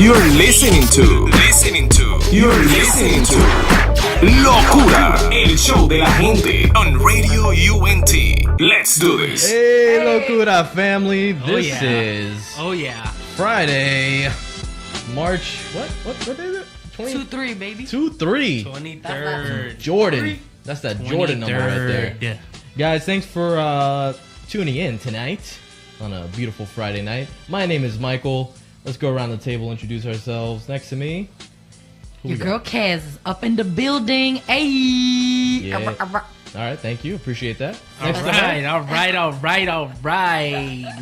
You're listening to Locura, el show de la gente on Radio UNT. Let's do this. Hey, Locura family. This is Friday, March. What day is it? 2-3, baby. 2-3. 23rd. Jordan. That's that Jordan number right there. Guys, thanks for tuning in tonight on a beautiful Friday night. My name is Michael. Let's go around the table, introduce ourselves. Next to me, your girl Kaz is up in the building. Hey. Yeah. All right, thank you. Appreciate that. All right.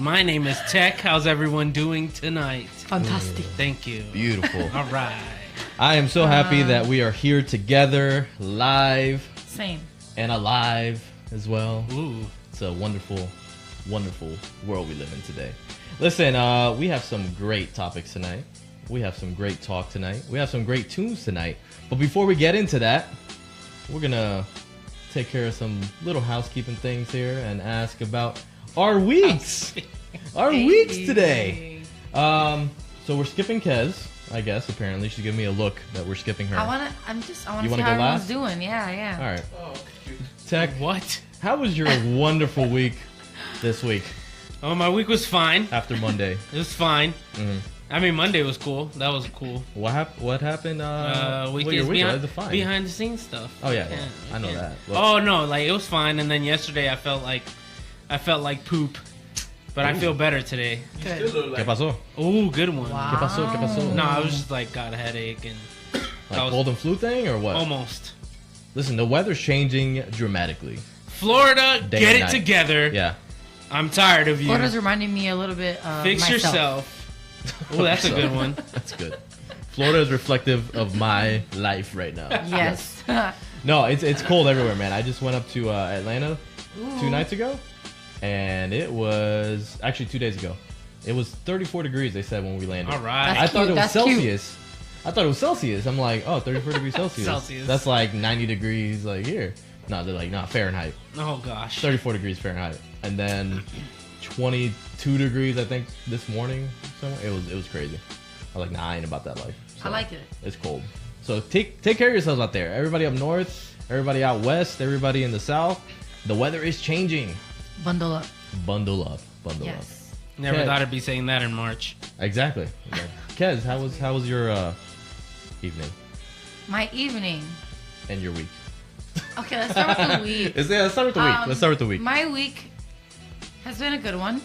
My name is Tech. How's everyone doing tonight? Fantastic. Thank you. Beautiful. All right. I am so happy that we are here together, live. Same. And alive as well. Ooh. It's a wonderful, wonderful world we live in today. Listen, we have some great topics tonight. We have some great talk tonight. We have some great tunes tonight. But before we get into that, we're going to take care of some little housekeeping things here and ask about our weeks. Our weeks today. So we're skipping Kez, I guess, apparently. She's giving me a look that we're skipping her. I want to see how go everyone's last? doing. Yeah. All right. Oh, Tech, what? how was your wonderful week this week Oh, my week was fine. after Monday? It was fine. Mhm. I mean, Monday was cool. That was cool. What happened? Week your is week behind, was fine. behind the scenes stuff. Oh yeah, I know yeah. that. Look, Oh no, like it was fine. And then yesterday I felt like poop, but I feel better today. Good. ¿Qué pasó? Ooh, good one. Wow. ¿Qué pasó? ¿Qué pasó? No, I was just like got a headache and Like I was- cold and flu thing or what? almost. Listen, the weather's changing dramatically. Florida, Day get and it night. together. Yeah. I'm tired of you. Florida's reminding me a little bit of Fix myself. yourself. Oh, that's a good one. That's good. Florida is reflective of my life right now. Yes. No, it's cold everywhere, man. I just went up to Atlanta 2 nights ago, and it was actually 2 days ago. It was 34 degrees. They said when we landed. All right. That's I thought cute. it was That's cute. Celsius. I thought it was Celsius. I'm like, oh, 34 degrees Celsius. Celsius. That's like 90 degrees like here. No, they're like, Fahrenheit. Oh gosh. 34 degrees Fahrenheit. And then 22 degrees, I think, this morning. So it was crazy. I was like, I ain't about that life. So I like it. It's cold. So take care of yourselves out there. Everybody up north, everybody out west, everybody in the south. The weather is changing. Bundle up. Bundle up. Bundle Yes. Never Okay. thought I'd be saying that in March. up. Exactly. Kez, how was your evening My evening. and your week? Okay, let's start with the week. Let's start with the week. Let's start with the week. My week has been a good one.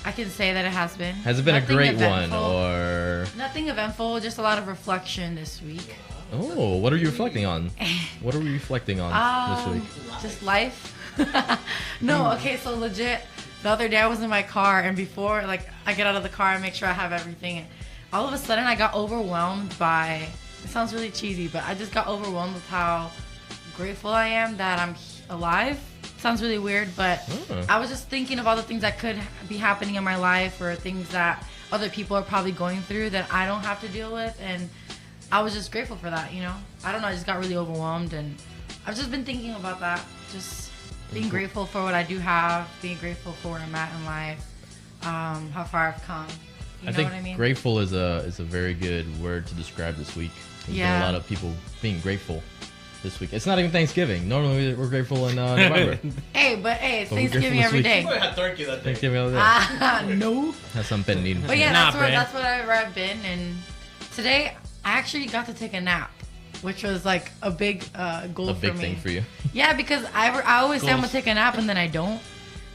I can say that it has been. Has it been Nothing a great eventful. one or? Nothing eventful, just a lot of reflection this week. Oh, what are you reflecting on? What are we reflecting on this week? Just life. No, okay, so legit, the other day I was in my car, and before, like, I get out of the car and make sure I have everything, and all of a sudden I got overwhelmed by, it sounds really cheesy, but I just got overwhelmed with how grateful I am that I'm alive. Sounds really weird, but I was just thinking of all the things that could be happening in my life, or things that other people are probably going through that I don't have to deal with, and I was just grateful for that, you know? I don't know, I just got really overwhelmed, and I've just been thinking about that, just being grateful for what I do have, being grateful for where I'm at in life, how far I've come. You know think what I mean? grateful is a very good word to describe this week. There's been a lot of people being grateful this week. It's not even Thanksgiving. Normally we're grateful in November. Hey, it's But we're Thanksgiving grateful every this week. day. had turkey that Thanksgiving all day. No. Has some pernil. But yeah, Nah, that's where I've been, and today I actually got to take a nap, which was like a big goal A for big me. thing for you. Yeah, because I always say I'm gonna Goals. take a nap and then I don't.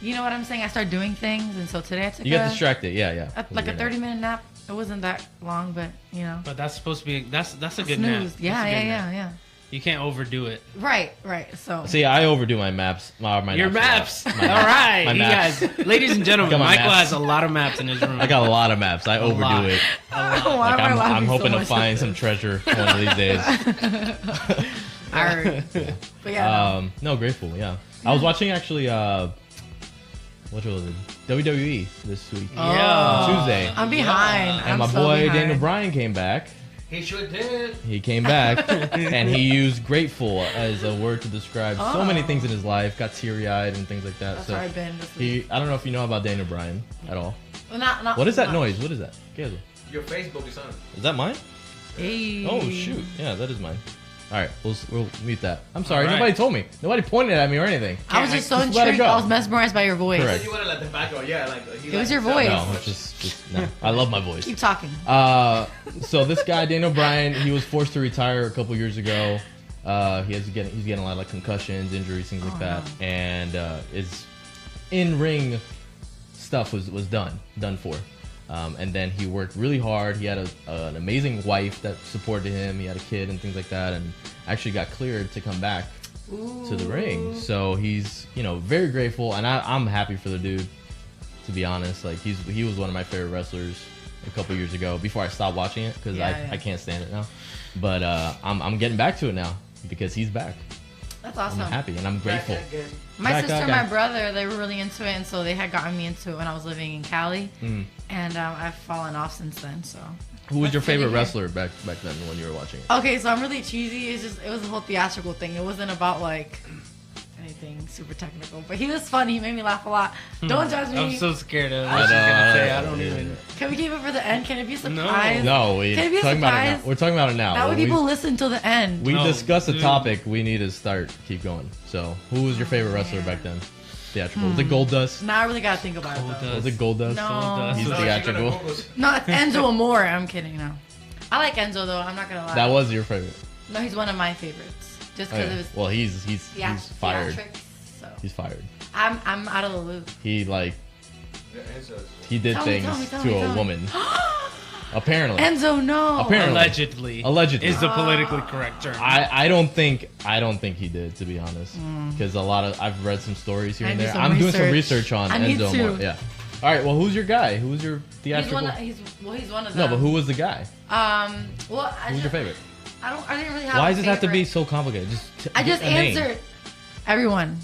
You know what I'm saying? I start doing things, and so today I took You get distracted. Yeah. like a 30-minute nap. It wasn't that long, but you know. But that's supposed to be that's a good Snooze. nap. Yeah, That's a good nap. yeah. You can't overdo it. Right. So See, I overdo my maps. My Your naps maps. a lot. All right, My you maps. guys, ladies and gentlemen, Got my Michael maps. has a lot of maps in his room. I got a lot of maps. I overdo lot. it. why Like am I I'm laughing hoping so to much? find some treasure one of these days. Alright. But yeah. No, grateful. Yeah, I was watching actually. What was it? WWE this week. Yeah. Tuesday. I'm behind. And I'm my so boy behind. Daniel Bryan came back. He sure did. He came back and he used grateful as a word to describe so many things in his life. Got teary-eyed and things like that. That's so where I've been this week. I don't know if you know about Daniel Bryan at all. Well, not What is that much. noise? What is that? ¿Qué es eso? Your Facebook is on. Is that mine? Hey. Oh shoot! Yeah, that is mine. All right, we'll mute that. I'm sorry, All right. nobody told me. Nobody pointed at me or anything. I was just so Just let it intrigued. go. I was mesmerized by your voice. Correct. You want to let the background, yeah, like It was your voice. No, it's just no. I love my voice. Keep talking. So this guy Daniel Bryan, he was forced to retire a couple years ago. He's getting a lot of like concussions, injuries, things like that, and his in-ring stuff was done for. And then he worked really hard. He had an amazing wife that supported him. He had a kid and things like that, and actually got cleared to come back to the ring. So he's very grateful, and I'm happy for the dude. To be honest, like he was one of my favorite wrestlers a couple years ago. Before I stopped watching it because I can't stand it now. But I'm getting back to it now because he's back. That's awesome. I'm happy and I'm grateful. My Back, sister and back. my brother, they were really into it, and so they had gotten me into it when I was living in Cali. And I've fallen off since then. So. Who was your That's good to favorite hear. wrestler back then when you were watching it? Okay, so I'm really cheesy. It was a whole theatrical thing. It wasn't about like anything super technical. But he was funny. He made me laugh a lot. Don't judge me. I'm so scared of what she's gonna say. I don't even. Can we keep it for the end? Can it be a surprise? No, we're Can it be a talking about it surprise? now. We're talking about it now. That way We- people listen till the end. We No, discussed the dude. topic. We need to keep going. So, who was your favorite wrestler back then? Theatrical. Was it Goldust? Now I really gotta think about it though. Was it Goldust? No. He's theatrical. No, it's Enzo Amore. I'm kidding. No, I like Enzo though. I'm not gonna lie. That was your favorite. No, he's one of my favorites. Just Oh, because yeah. it was Well, he's fired. theatrics, so He's fired. I'm out of the loop. He he did Tell me, things tell to me, a tell me. woman. Apparently. Enzo, no. Apparently. Allegedly. is the politically correct term. I don't think he did, to be honest, because I've read some stories here I and need there. some I'm doing some research. research on I need Enzo to. Amore. Yeah. All right. Well, who's your guy? Who's your He's theatrical? he's one of them. No, but who was the guy? Well, Who's your favorite? I didn't really have. Why a does it have to be favorite. so complicated? I just a name. answered. Everyone,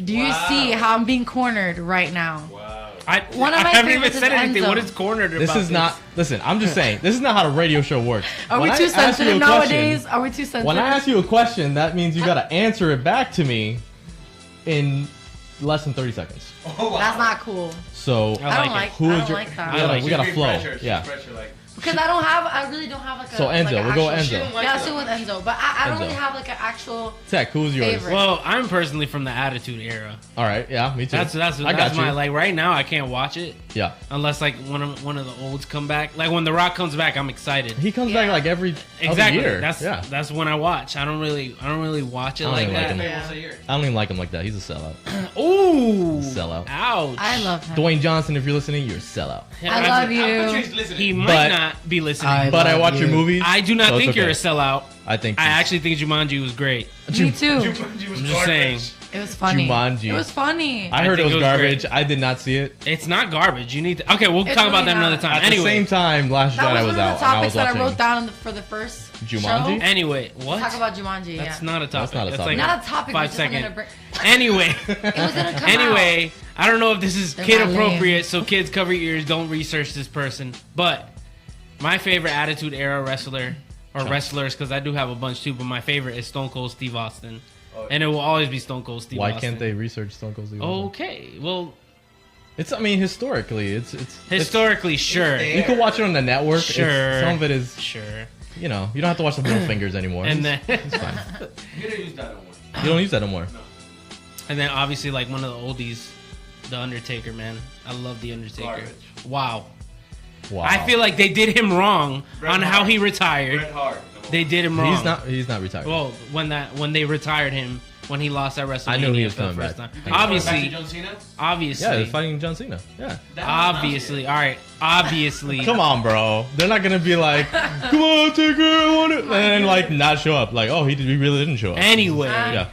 do you see how I'm being cornered right now? One of my I haven't even favorites is said anything. Enzo. What is cornered about This is not. Listen, I'm just saying. This is not how the radio show works. Are we When too I ask you a sensitive question- nowadays? Are we too sensitive? When I ask you a question, that means you got to answer it back to me in less than 30 seconds. That's not cool. So I like it. I who don't is your? like that. we gotta- like we it. got to flow. Yeah. Because I really don't have like a. So Enzo, like a we'll go actual- Enzo. Yeah, so with Enzo, but I don't Enzo. really have like an actual. Tech, who's yours? Favorite. Well, I'm personally from the Attitude Era. All right. Yeah, me too. That's I got you. my like right now. I can't watch it Yeah. unless like one of the olds come back. Like when The Rock comes back, I'm excited. He comes back Yeah. like every Exactly. other year. That's when I watch. I don't really watch it I don't like even like that. him. Yeah. I don't even like him like that. He's a sellout. Ooh, Sellout. Ouch. I love him. Dwayne Johnson, if you're listening, you're a sellout. I love you. He might But- not be listening. But I love watch your you. movies. I do not so it's think you're a okay. sellout. I think I he's- actually think Jumanji was great. Me too. I'm just saying. It was funny. Jumanji. It was funny. I heard it think was it was garbage. great. I did not see it. It's not garbage. You need to. Okay, we'll It's talk about really that another not. time. At Anyway, the same time, Last that Jedi was was one out, of the and I topics was that I watching wrote down for the first Jumanji? show. anyway, what? Talk about Jumanji. That's Yeah. not a topic. That's not a topic. like Not a topic. 5 but just I'm second. gonna bring- Anyway, It was gonna come anyway, I don't know if this is They're kid not lame. appropriate, so kids cover your ears. Don't research this person. But my favorite Attitude Era wrestler or wrestlers, because I do have a bunch too, but my favorite is Stone Cold Steve Austin, and it will always be Stone Cold Steve Why Austin. can't they research Stone Cold Steve Austin? Okay, well, It's. I mean, historically, it's historically, sure, you can watch it on the network. It's- Sure. some of it is. sure, You know, you don't have to watch the Middle Fingers anymore. and then It's fine. You don't use that no more. You don't use that anymore. and then obviously like one of the oldies, The Undertaker, man. I love The Undertaker. Garbage. Wow. Wow. I feel like they did him wrong Bret on how Hart. he retired. Bret Hart. They did him wrong. He's not retired. Well, when they retired him, when he lost at WrestleMania I knew he was for the coming first back. time. Back to Obviously, John Cena? yeah, they're fighting John Cena. Yeah. obviously, all right, obviously. Come on, bro. They're not gonna be like, "Come on, Taker, I want it," and then like not show up. Like, oh, he really didn't show up. Anyway, Yeah.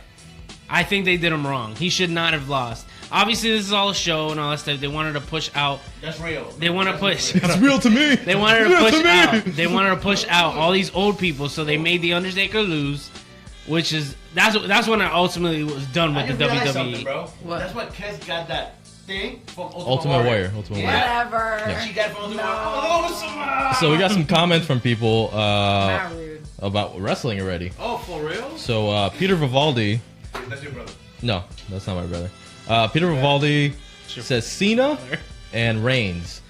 I think they did him wrong. He should not have lost. Obviously, this is all a show and all that stuff. They wanted to push out. That's real. They want to push. It's real to me. They wanted to Real push me. out. They wanted to push out all these old people, so they made the Undertaker lose, which is that's when I ultimately was done with I the E. just realized something, WWE. bro. What? That's what Kes got that thing from Ultimate Warrior. Ultimate Warrior. Whatever. Yeah. She got it from Ultimate No. Warrior. So we got some comments from people Not rude. about wrestling already. Oh, for real? So Peter Vivaldi. That's your brother. No, that's not my brother. Peter Vivaldi says Cena and Reigns.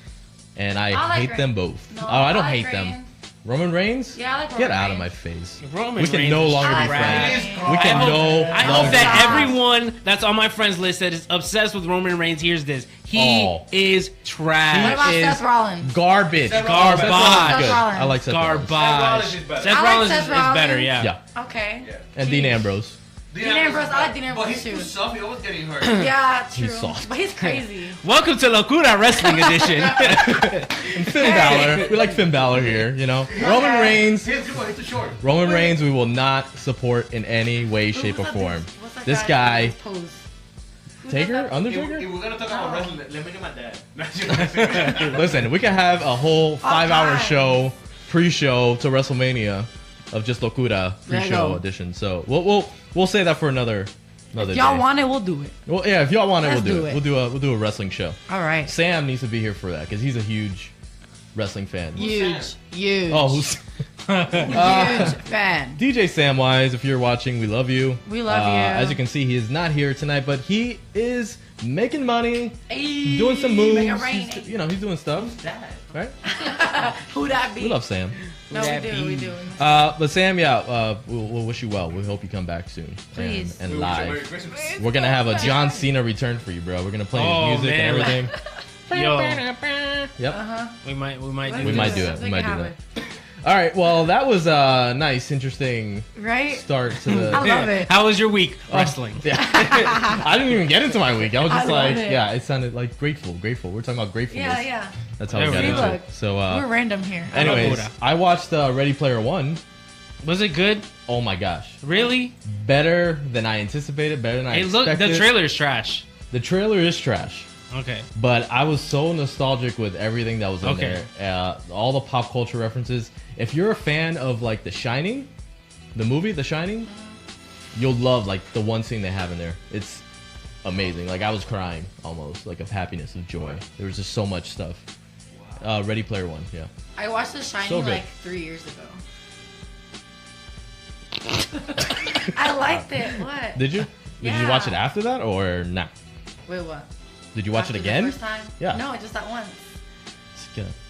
and I I like hate them both. No, I don't like hate them. Reigns. Roman Reigns? Yeah, I like Get Roman out of my Reigns. face. Roman We can Reigns no is longer be trash. friends. We can no I hope longer. that Stop. everyone that's on my friends list that is obsessed with Roman Reigns hears this. He Oh. is What trash. about is Seth Rollins? Garbage. Seth Rollins. Seth Garbage. good. Seth Rollins. I like Seth Rollins. Garbage. Seth Rollins is better. Seth I like Rollins Seth is better, Rollins. yeah. Yeah. Okay. Yeah. And Dean Ambrose. Dean Ambrose, I like Dean Ambrose But he's too. too soft. He always getting hurt. Yeah, true. He's soft. But he's crazy. Welcome to Locura Wrestling Edition. And Finn Balor. We like Finn Balor here, you know. Roman Reigns. He's too short. Roman Reigns we will not support in any way, shape, or form. What's that This guy, with his pose? Who Taker? does that? Undertaker? If we're gonna talk about Oh. wrestling, let me get my dad. Listen, we can have a whole 5-hour times. show, pre-show to WrestleMania of just Locura There you pre-show go. edition. So we'll say that for another If day. y'all want it, we'll do it. Well, yeah, if y'all want it, Let's we'll do do it. it. We'll do a wrestling show. All right. Sam needs to be here for that because he's a huge wrestling fan. Huge. Huge. Oh, who's huge fan. DJ Samwise? If you're watching, we love you. We love you. As you can see, he is not here tonight, but he is making money, Ayy, doing some make it moves. rain. He's doing stuff, right? Who that be? We love Sam. No, we do. We do. But Sam, we'll wish you well. We hope you come back soon. Please. And Merry live. Christmas. We're gonna have a John Cena return for you, bro. We're gonna play Oh, his music man. and everything. Yo, Yep. we might We might do it. Let's We make might it do happen. that. All right. Well, that was a nice, interesting Right? start to the. I love it. How was your week wrestling? Yeah. I didn't even get into my week. I was just I love like, it. yeah, it sounded like grateful. We're talking about gratefulness. Yeah, yeah. That's how There we got we into go. it. So, We're random here. anyways, Locura. I watched Ready Player One. Was it good? Oh my gosh, Really? better than I anticipated. Better than I Hey, look, expected. the trailer is trash. The trailer is trash. Okay. But I was so nostalgic with everything that was in Okay. there. All the pop culture references. If you're a fan of like The Shining, the movie The Shining, you'll love like the one scene they have in there. It's amazing. Like I was crying almost, like of happiness, of joy. There was just so much stuff. Ready Player One, yeah. I watched The Shining So good. like 3 years ago. I liked it. What? Did you? Did you Yeah. watch it after that or not? Wait, what? Did you watch After it the again? first time? Yeah. No, just that once.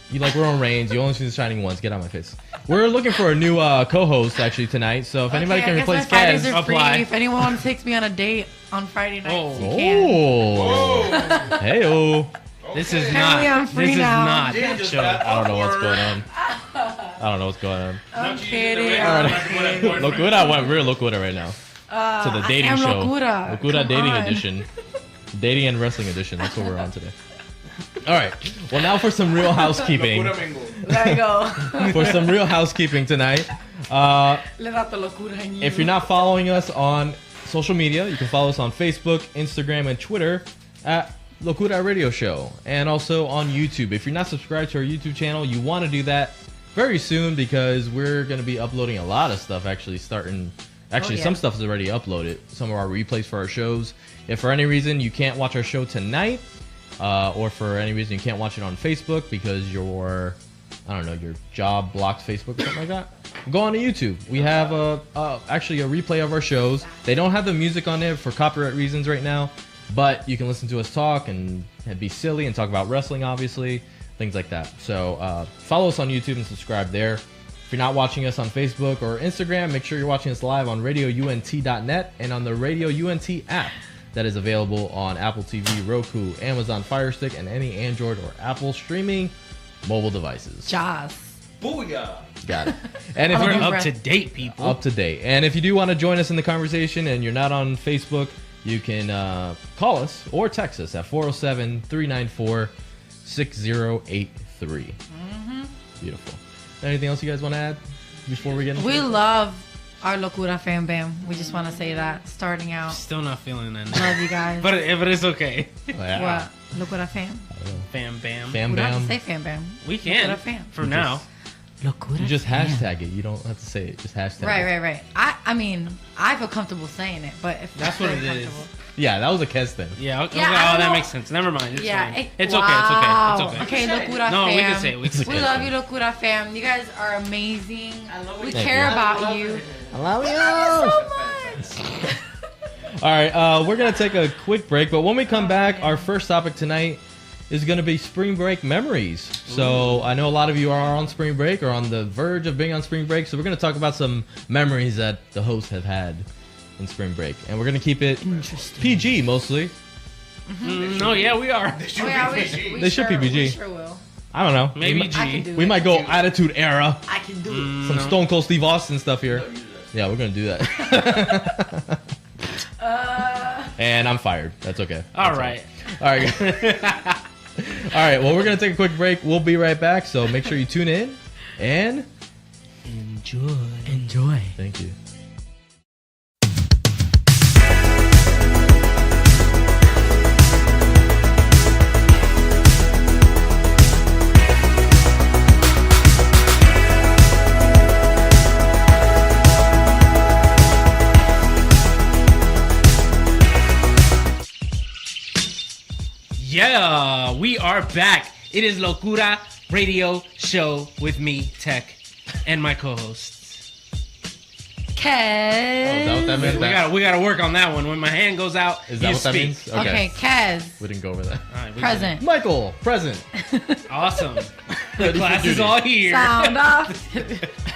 You like Roman Reigns. You only see The Shining once. Get out of my face. We're looking for a new co-host actually tonight. So if anybody Okay, can I guess my replace Fridays Kaz. are free. apply. If anyone takes me on a date on Friday nights, Oh. you can. Oh. Hey, oh. This is Apparently I'm not. free This is now. not Yeah, that just show. back I don't know what's upward. going on. I don't know what's going on. I'm Don't you kidding. use the I'm regular kidding. boyfriend. Locura, we're Locura right now. To the I dating am show. Locura. Locura Come dating on. edition. Dating and wrestling edition. That's what we're on today. All right. Well, now for some real housekeeping. Locura mingle. There you go. For some real housekeeping tonight. Le dato locura en you. If you're not following us on social media, you can follow us on Facebook, Instagram, and Twitter at Locura Radio Show, and also on YouTube. If you're not subscribed to our YouTube channel, you want to do that very soon because we're going to be uploading a lot of stuff actually starting. Actually, yeah. some stuff is already uploaded. Some of our replays for our shows. If for any reason you can't watch our show tonight, or for any reason you can't watch it on Facebook because your job blocks Facebook or something like that, go on to YouTube. We have actually a replay of our shows. They don't have the music on there for copyright reasons right now, but you can listen to us talk and be silly and talk about wrestling, obviously, things like that. So follow us on YouTube and subscribe there. If you're not watching us on Facebook or Instagram, make sure you're watching us live on radiount.net and on the Radio UNT app that is available on Apple TV, Roku, Amazon Fire Stick, and any Android or Apple streaming mobile devices. Jazz. Booyah. Got it. And if We're you're up to date, people. up to date, and if you do want to join us in the conversation and you're not on Facebook, you can call us or text us at 407-394-6083. Beautiful. Anything else you guys want to add before we get into We it? love our Locura fan bam. We just want to say that starting out. Still not feeling that. Love you guys. But it's okay. Yeah. What? Locura fam? Fam bam. Fam We don't have to bam. say fan bam. We can. Locura fam. For now. Locura You just fam. hashtag it. You don't have to say it. Just hashtag it. Right. I mean, I feel comfortable saying it, but if That's you're what it is. comfortable- Yeah, that was a Kes thing. Yeah. Okay. Yeah, I Oh, don't that know. makes sense. Never mind. It's Yeah, fine. It's okay. It's okay. It's okay. Okay, Locura No, fam. we can say it. We can It's say We okay. it. love you, Locura fam. You guys are amazing. We Thank care you. about you. I love We love you so much. All right, we're gonna take a quick break, but when we come back, our first topic tonight is going to be spring break memories. So I know a lot of you are on spring break or on the verge of being on spring break. So we're going to talk about some memories that the hosts have had in spring break. And we're going to keep it PG mostly. No, yeah, we are. Oh, yeah, we They should be PG. We sure will. I don't know. Maybe I can G. do We it. might go Attitude Era. I can do it. Some Stone Cold Steve Austin stuff here. Yeah, we're going to do that. And I'm fired. That's okay. All right. All right. All right. Well, we're going to take a quick break. We'll be right back. So make sure you tune in and Enjoy. thank you. Yeah, we are back. It is Locura Radio Show with me, Tech, and my co-hosts. Oh, is that what that meant? We gotta work on that one. When my hand goes out, Is that you what that speak. means? Okay, Kaz. We didn't go over that. All right, we Present. Michael, present. good. Awesome. The Ready for class is duty. all here. Sound off.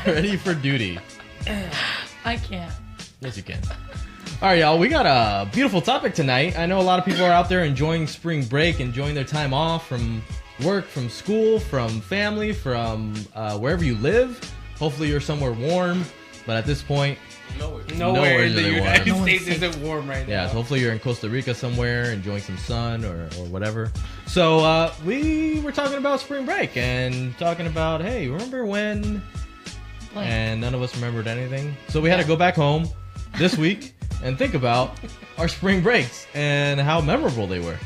Ready for duty. I can't. Yes, you can. All right, y'all. We got a beautiful topic tonight. I know a lot of people are out there enjoying spring break, enjoying their time off from work, from school, from family, from wherever you live. Hopefully, you're somewhere warm. But at this point, Nowhere Nowhere in the really United warm. States isn't warm right yeah, now. so hopefully you're in Costa Rica somewhere, enjoying some sun or whatever. So we were talking about spring break and talking about, hey, remember when? Blank. And none of us remembered anything. So we had to go back home this week and think about our spring breaks and how memorable they were.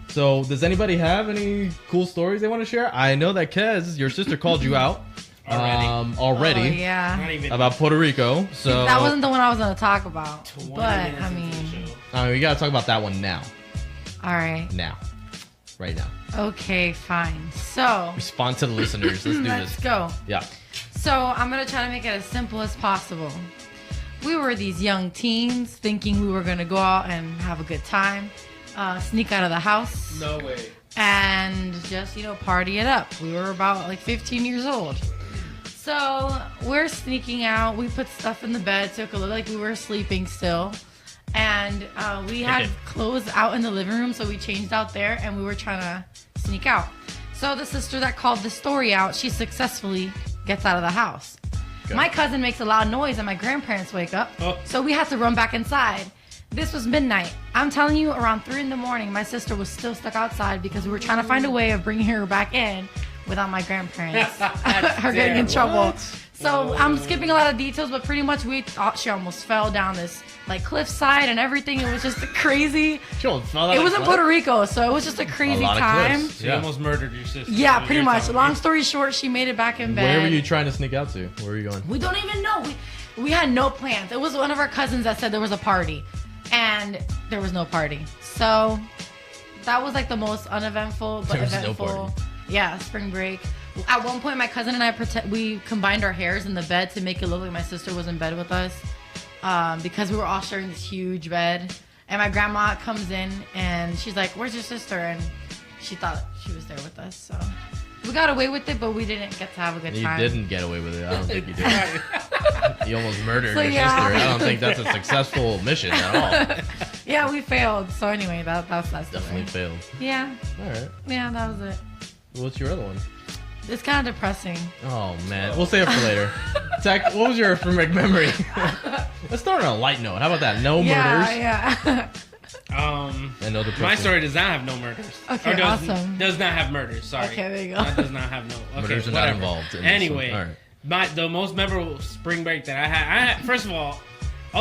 So does anybody have any cool stories they want to share? I know that Kez, your sister, called you out already Oh, yeah. Not even about Puerto Rico. So That wasn't the one I was going to talk about. 20 But, minutes I into mean, the show. we gotta talk about that one now. all right. Now, right now. Okay, fine. So, Respond to the listeners. Let's do let's this. go. Yeah. So, I'm going to try to make it as simple as possible. We were these young teens thinking we were going to go out and have a good time, sneak out of the house, No way. and just, party it up. We were about like 15 years old. So we're sneaking out. We put stuff in the bed so it could look like we were sleeping still. And we had clothes out in the living room, so we changed out there and we were trying to sneak out. So the sister that called the story out, she successfully gets out of the house. Go. My cousin makes a loud noise and my grandparents wake up. Oh. So we had to run back inside. This was midnight. I'm telling you, around 3 in the morning, my sister was still stuck outside because we were trying to find a way of bringing her back in without my grandparents her getting in trouble. So I'm skipping a lot of details, but pretty much we thought she almost fell down this like cliffside and everything. It was just a crazy. It was in Puerto Rico, so it was just a crazy lot of time. cliffs. So you almost murdered your sister. Yeah, You're pretty much. telling Long me. story short, she made it back in bed. Where were you trying to sneak out to? Where were you going? We don't even know. We had no plans. It was one of our cousins that said there was a party, and there was no party. So that was like the most uneventful but There was no eventful. party. Yeah, spring break. At one point, my cousin and I we combined our hairs in the bed to make it look like my sister was in bed with us, because we were all sharing this huge bed. And my grandma comes in and she's like, "Where's your sister?" And she thought she was there with us. So we got away with it, but we didn't get to have a good You time. didn't get away with it. I don't think you did. You almost murdered So, your yeah. sister. I don't think that's a successful mission at all. Yeah, we failed. So anyway, that's Definitely failed. Yeah, All right. yeah, that was it. What's your other one? It's kind of depressing. Oh man, we'll save it for later. Tech, what was your spring break memory? Let's start on a light note. How about that? No murders Yeah. and no depression. My story does not have no murders. Okay, Or awesome. Does not have murders. Sorry. Okay, there you go. That does not have no. Okay, Murders are not whatever. involved in this Anyway, one. All right. the most memorable spring break that I had. First of all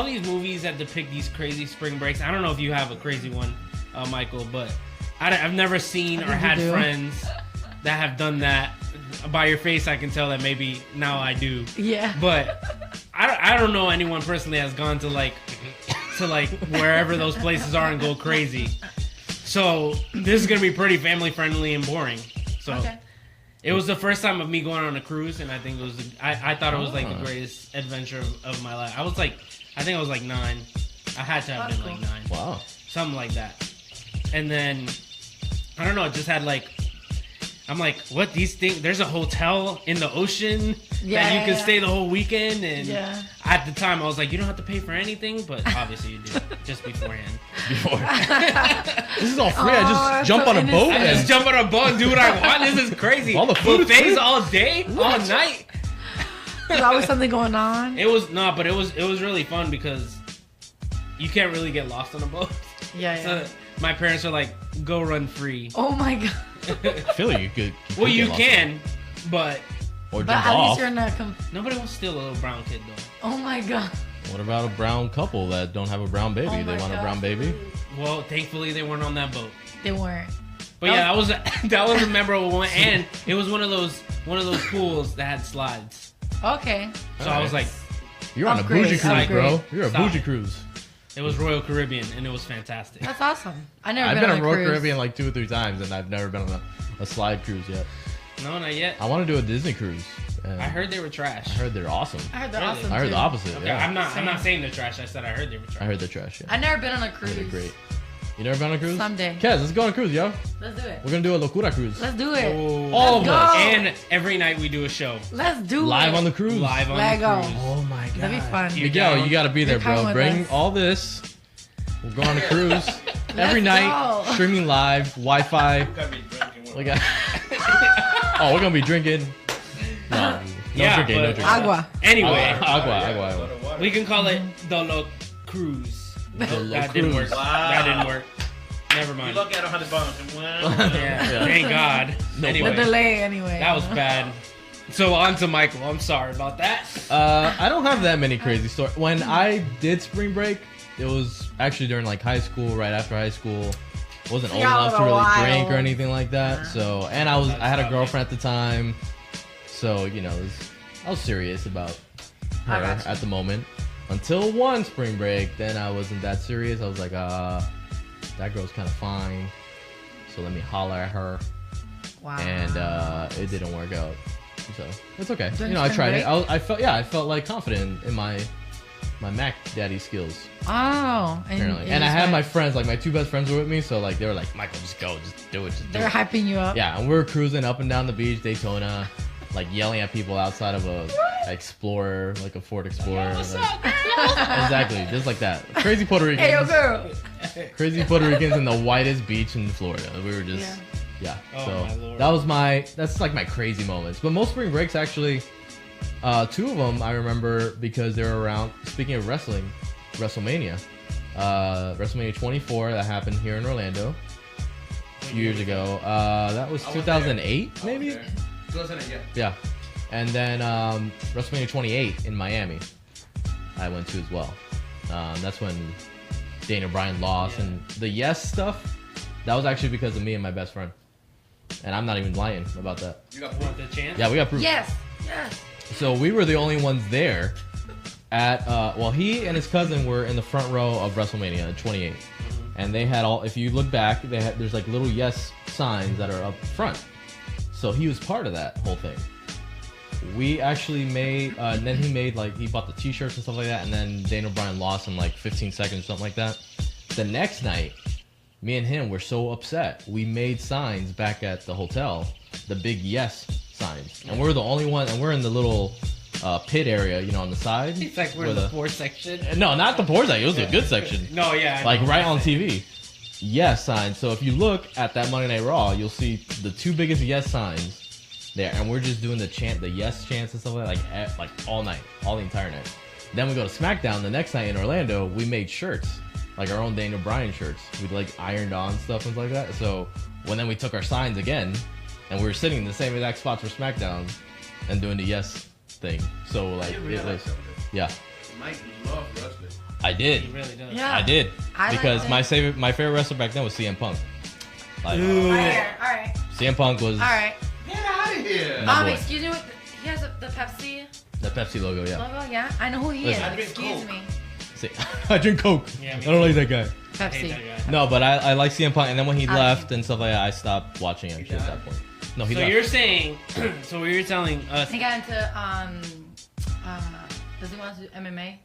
these movies that depict these crazy spring breaks. I don't know if you have a crazy one, Michael, but I've never seen I or think you had do. friends that have done that. By your face, I can tell that maybe now I do. Yeah. But I don't know anyone personally has gone to like wherever those places are and go crazy. So this is gonna be pretty family friendly and boring. So Okay. it was the first time of me going on a cruise, and I think it was I thought it was like the greatest adventure of my life. I think I was like 9. I had to have That's been like cool. 9. Wow. Something like that. And then I don't know, it just had like, I'm like, what, these things, there's a hotel in the ocean that you can stay the whole weekend, and at the time I was like, you don't have to pay for anything, but obviously you do, just beforehand. This is all free. I just jump on a boat I just jump on a boat and do what I want. This is crazy. All the food buffets all day, all night. There's always something going on. It was but it was really fun because you can't really get lost on a boat. So my parents are like, go run free. Oh my god. I feel like you could. Well, you can, but or But jump at off. least you're in a. nobody wants to steal a little brown kid though. Oh my god. What about a brown couple that don't have a brown baby? Oh They my want a God. brown baby? Well, thankfully they weren't on that boat. They weren't. But yeah, that was a memorable one, and it was one of those pools that had slides. Okay. So I was like, You're on a Upgrade, bougie cruise, bro. upgrade. You're a Stop. bougie cruise. it was Royal Caribbean, and it was fantastic. That's awesome. I've never I've been been on on a Royal cruise. Caribbean like 2 or 3 times, and I've never been on a slide cruise yet. No, not yet. I want to do a Disney cruise. And I heard they were trash. I heard they're awesome. I heard they're Really? awesome I heard too. the opposite. Okay, Yeah. I'm not Same. saying they're trash. I said I heard they were trash. I heard they're trash. Yeah. I've never been on a I heard cruise. they're great. You never been on a cruise? Someday. Kez, let's go on a cruise, yo. Let's do it. We're gonna do a Locura cruise. Let's do it. Oh, All of Let's us. go. and every night we do a show Let's do it. Live on the cruise. live on Let the go. cruise. Oh my god. That'd be fun. You Miguel, down? you gotta be there, You're coming bro. with Bring us. all this. We'll go on a cruise every Let's night, go. streaming live, Wi-Fi. Gotta be drinking. We got. Oh, we're gonna be drinking. No, Yeah, drinking, no but- drinking. Agua. Anyway, Agua. we can call it the Lo Cruise. The That didn't work. Locruise. Wow. That didn't work. Never You mind. look at 100 bucks and Yeah, Yeah. thank God. No Anyway, The delay, anyway. that was bad. So on to Michael. I'm sorry about that. I don't have that many crazy stories. When I did spring break, it was actually during like high school, right after high school. Wasn't old Y'all enough to were really wild. drink or anything like that. So, and I had a girlfriend at the time. So, I was serious about I her got you. at the moment. Until one spring break, then I wasn't that serious. I was like, that girl's kind of fine. So let me holler at her. Wow. And it didn't work out. So it's okay. During I spring tried it. break? I felt like confident in my Mac Daddy skills. Oh. Apparently, and I had my friends, like my 2 best friends were with me, so like they were like, Michael, just go, just do it, just do They're it. hyping you up. Yeah, and we were cruising up and down the beach, Daytona, like yelling at people outside of a Explorer, like a Ford Explorer. Exactly, just like that. Crazy Puerto Ricans. Hey, yo, girl. Crazy Puerto Ricans in the whitest beach in Florida. We were just, yeah. Oh, So my Lord. that's like my crazy moments. But most spring breaks actually, 2 of them I remember because they were around. Speaking of wrestling, WrestleMania, WrestleMania 24 that happened here in Orlando a few years ago. That was 2008 maybe. Yeah, and then WrestleMania 28 in Miami, I went to as well. That's when Daniel Bryan lost, and the yes stuff. That was actually because of me and my best friend, and I'm not even lying about that. You got Want the chance? Yeah, we got proof. Yes. Yes. So we were the only ones there. At he and his cousin were in the front row of WrestleMania 28, and they had all. If you look back, there's like little yes signs that are up front. So he was part of that whole thing. We actually made, and then he bought the t-shirts and stuff like that, and then Daniel Bryan lost in like 15 seconds or something like that. The next night, me and him were so upset, we made signs back at the hotel, the big yes signs. And we're the only one, and we're in the little pit area, on the side. It's like we're where in the poor section. No, not the poor side, it was a good section. No, yeah. I Like know. right on TV. Yes sign. So if you look at that Monday Night Raw, you'll see the 2 biggest yes signs there, and we're just doing the yes chants and stuff like that, like all night, all the entire night. Then we go to SmackDown the next night in Orlando. We made shirts, like our own Daniel Bryan shirts. We like ironed on stuff and like that. So then we took our signs again, and we were sitting in the same exact spots for SmackDown and doing the yes thing. So like it was, yeah. Mike love wrestling. I did. He really does. Yeah. I did I like because it. my favorite wrestler back then was CM Punk. Like All right. CM Punk was All right. Get out of here. My boy. Excuse me. He has the Pepsi the Pepsi logo. Yeah. logo. Yeah. I know who he is. Listen. I drink Excuse Coke. me. See, I drink Coke. Yeah, I me don't like that guy. I hate Pepsi. that guy. No, but I like CM Punk, and then when he I left see. and stuff like that, I stopped watching him at that point. No, he So left. you're saying, so what you're telling us, He got into does he want to do MMA?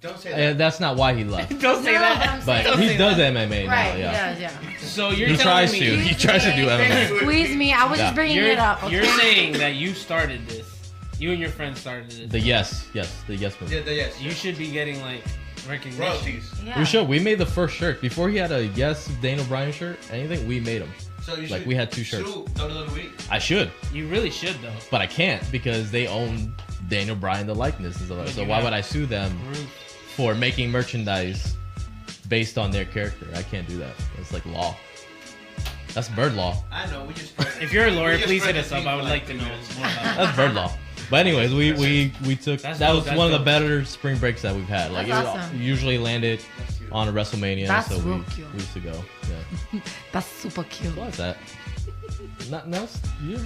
Don't say that. That's not why he left. Don't say No, that. I'm But saying- he does MMA now. Right, Yeah. yeah. So you're He telling tries me to. He tries to do MMA. Squeeze me. I was Yeah. just bringing it up. Okay? You're saying that you started this. You and your friend started this. The yes movement. Yeah, yes. You should be getting like recognition. royalties. Yeah. We should. We made the first shirt before he had a yes Daniel Bryan shirt. Anything we made him. So you Like, should we had 2 shirts. sue WWE. I should, You really should though. but I can't because they own Daniel Bryan the likeness and stuff like that. So why would I sue them for making merchandise based on their character? I can't do that. It's like law. That's bird law. I know. We just. If you're a lawyer, we just please spread hit us the up. thing I for would like like to 3 know minutes. more about That's bird law. But anyways, we took That's that dope, was that's one of the dope. better spring breaks that we've had. Like That's it awesome. usually landed That's cute. on a WrestleMania, That's so real cute. we used to go. Yeah. That's super cute. What was that? Not no. You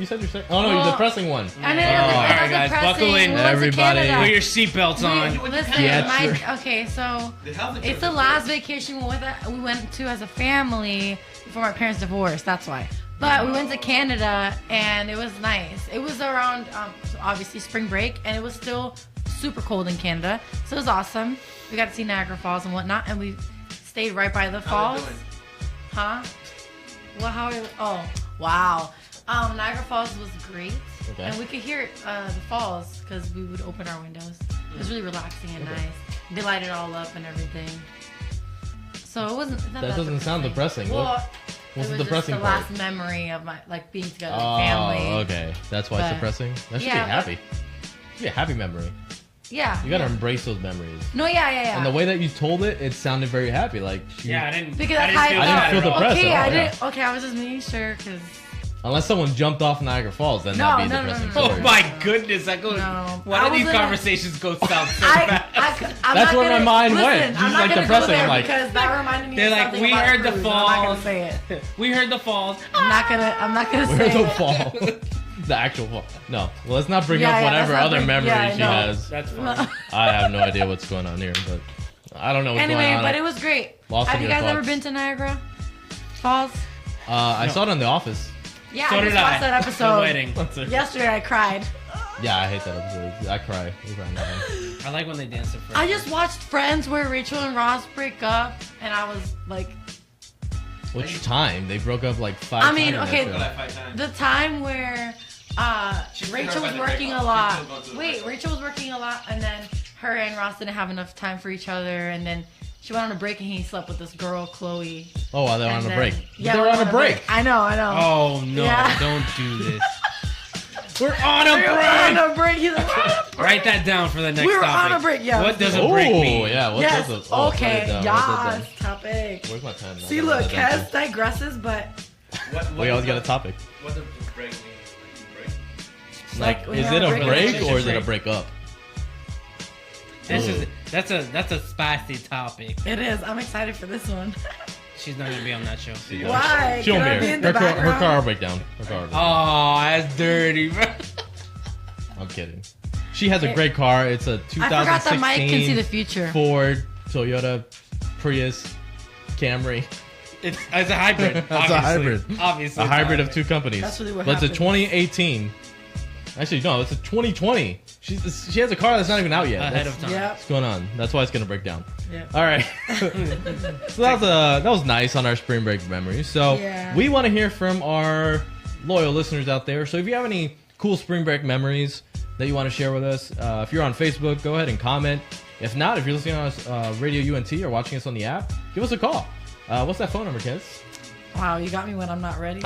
said you're saying. Oh no, well, you're the pressing one. I know. Oh. All right, guys, buckle in. Everybody. Put your seatbelts on. Listen, Yeah, Mike. sure. Okay, so The health it's insurance the is last vacation we went to as a family before my parents divorced. That's why. But we went to Canada and it was nice. It was around obviously spring break and it was still super cold in Canada, so it was awesome. We got to see Niagara Falls and whatnot, and we stayed right by the How they falls. doing? Huh? Well, how? Oh, wow. Niagara Falls was great, Okay. and we could hear the falls because we would open our windows. It was really relaxing and Okay. nice. They light it all up and everything. So it wasn't. Not That doesn't sound depressing. Well, What's it the was depressing just the part? last memory of my being together with Oh, family. okay. That's why it's But- depressing. That should Yeah, be happy. Should be a happy memory. Yeah. You gotta yeah. embrace those memories. No, yeah. And the way that you told it, it sounded very happy. Like she, Yeah, I didn't. Because I that's didn't how feel I that didn't at feel all. depressed. Okay, at all, I yeah. didn't. Okay, I was just making sure because Unless someone jumped off Niagara Falls, then No, that'd be a no, no, depressing no, no. Oh story. my goodness! I go. No. Why I do these was in a- conversations go south so I'm fast? That's That's where my mind went. Listen, Just I'm not like gonna depressing, go there like- because that reminded me They're of like, something we about heard a the cruise, and I'm not gonna falls. say it. We heard the falls. I'm not gonna Where's say the it. fall? The actual fall. No. Well, let's not bring Yeah, up yeah, whatever let's not other bring- memories yeah, I she know. has. That's fine. I have no idea what's going on here, but I don't know what's Anyway, going on. but it was great. Lost Have in you your guys ever thoughts. been to Niagara Falls? I saw it on The Office. Yeah, So I did just watched I. that The episode. wedding. Yesterday I cried. Yeah, I hate that episode. I cry. We cry on that one. I like when they dance at first. I just watched Friends where Rachel and Ross break up, and I was like, Which time? They broke up like 5 I times. mean, in that okay, show. Like 5 times. the time where She's Rachel was been working hurt a by the lot. breakup. She's still going through the Wait, breakup. Rachel was working a lot, and then her and Ross didn't have enough time for each other, and then she went on a break, and he slept with this girl, Chloe. Oh, well, they're on And a then- break. Yeah, they were we on a break. I know. Oh no! Yeah. Don't do this. We're on a We were break. on a break. He's like, "We're on a break." Write that down for the next We were topic. on a break, yeah. What does a Oh, break mean? yeah. What Yes. does a, oh, write Okay. it down, write that Yes. Topic. down. Where's my pen? See, look, Kes digresses, but We always got a topic. What does break mean? Like, you break? Like, when is you're it on a a break, break it's or is a it a break. break up? That's a spicy topic. it is. I'm excited for this one. She's not gonna be on that show. Why? She'll Can I be be here. in the Her background? car will break down. Her car will break down. Oh, that's dirty, bro. I'm kidding. She has a great car. It's a 2016 I forgot that Mike can see the future. Ford, Toyota, Prius, Camry. It's a hybrid. It's a obviously. hybrid. Obviously, A it's hybrid of 2 companies. That's really what But it's a happens. 2018. Actually, no, it's a 2020. She has a car that's not even out yet. ahead That's of time. Yep. what's going on. That's why it's gonna break down. Yep. All right. So that was nice on our spring break memories. So Yeah. we want to hear from our loyal listeners out there. So if you have any cool spring break memories that you want to share with us, if you're on Facebook, go ahead and comment. If not, if you're listening on us, Radio UNT or watching us on the app, give us a call. What's that phone number, kids? Wow, you got me when I'm not ready.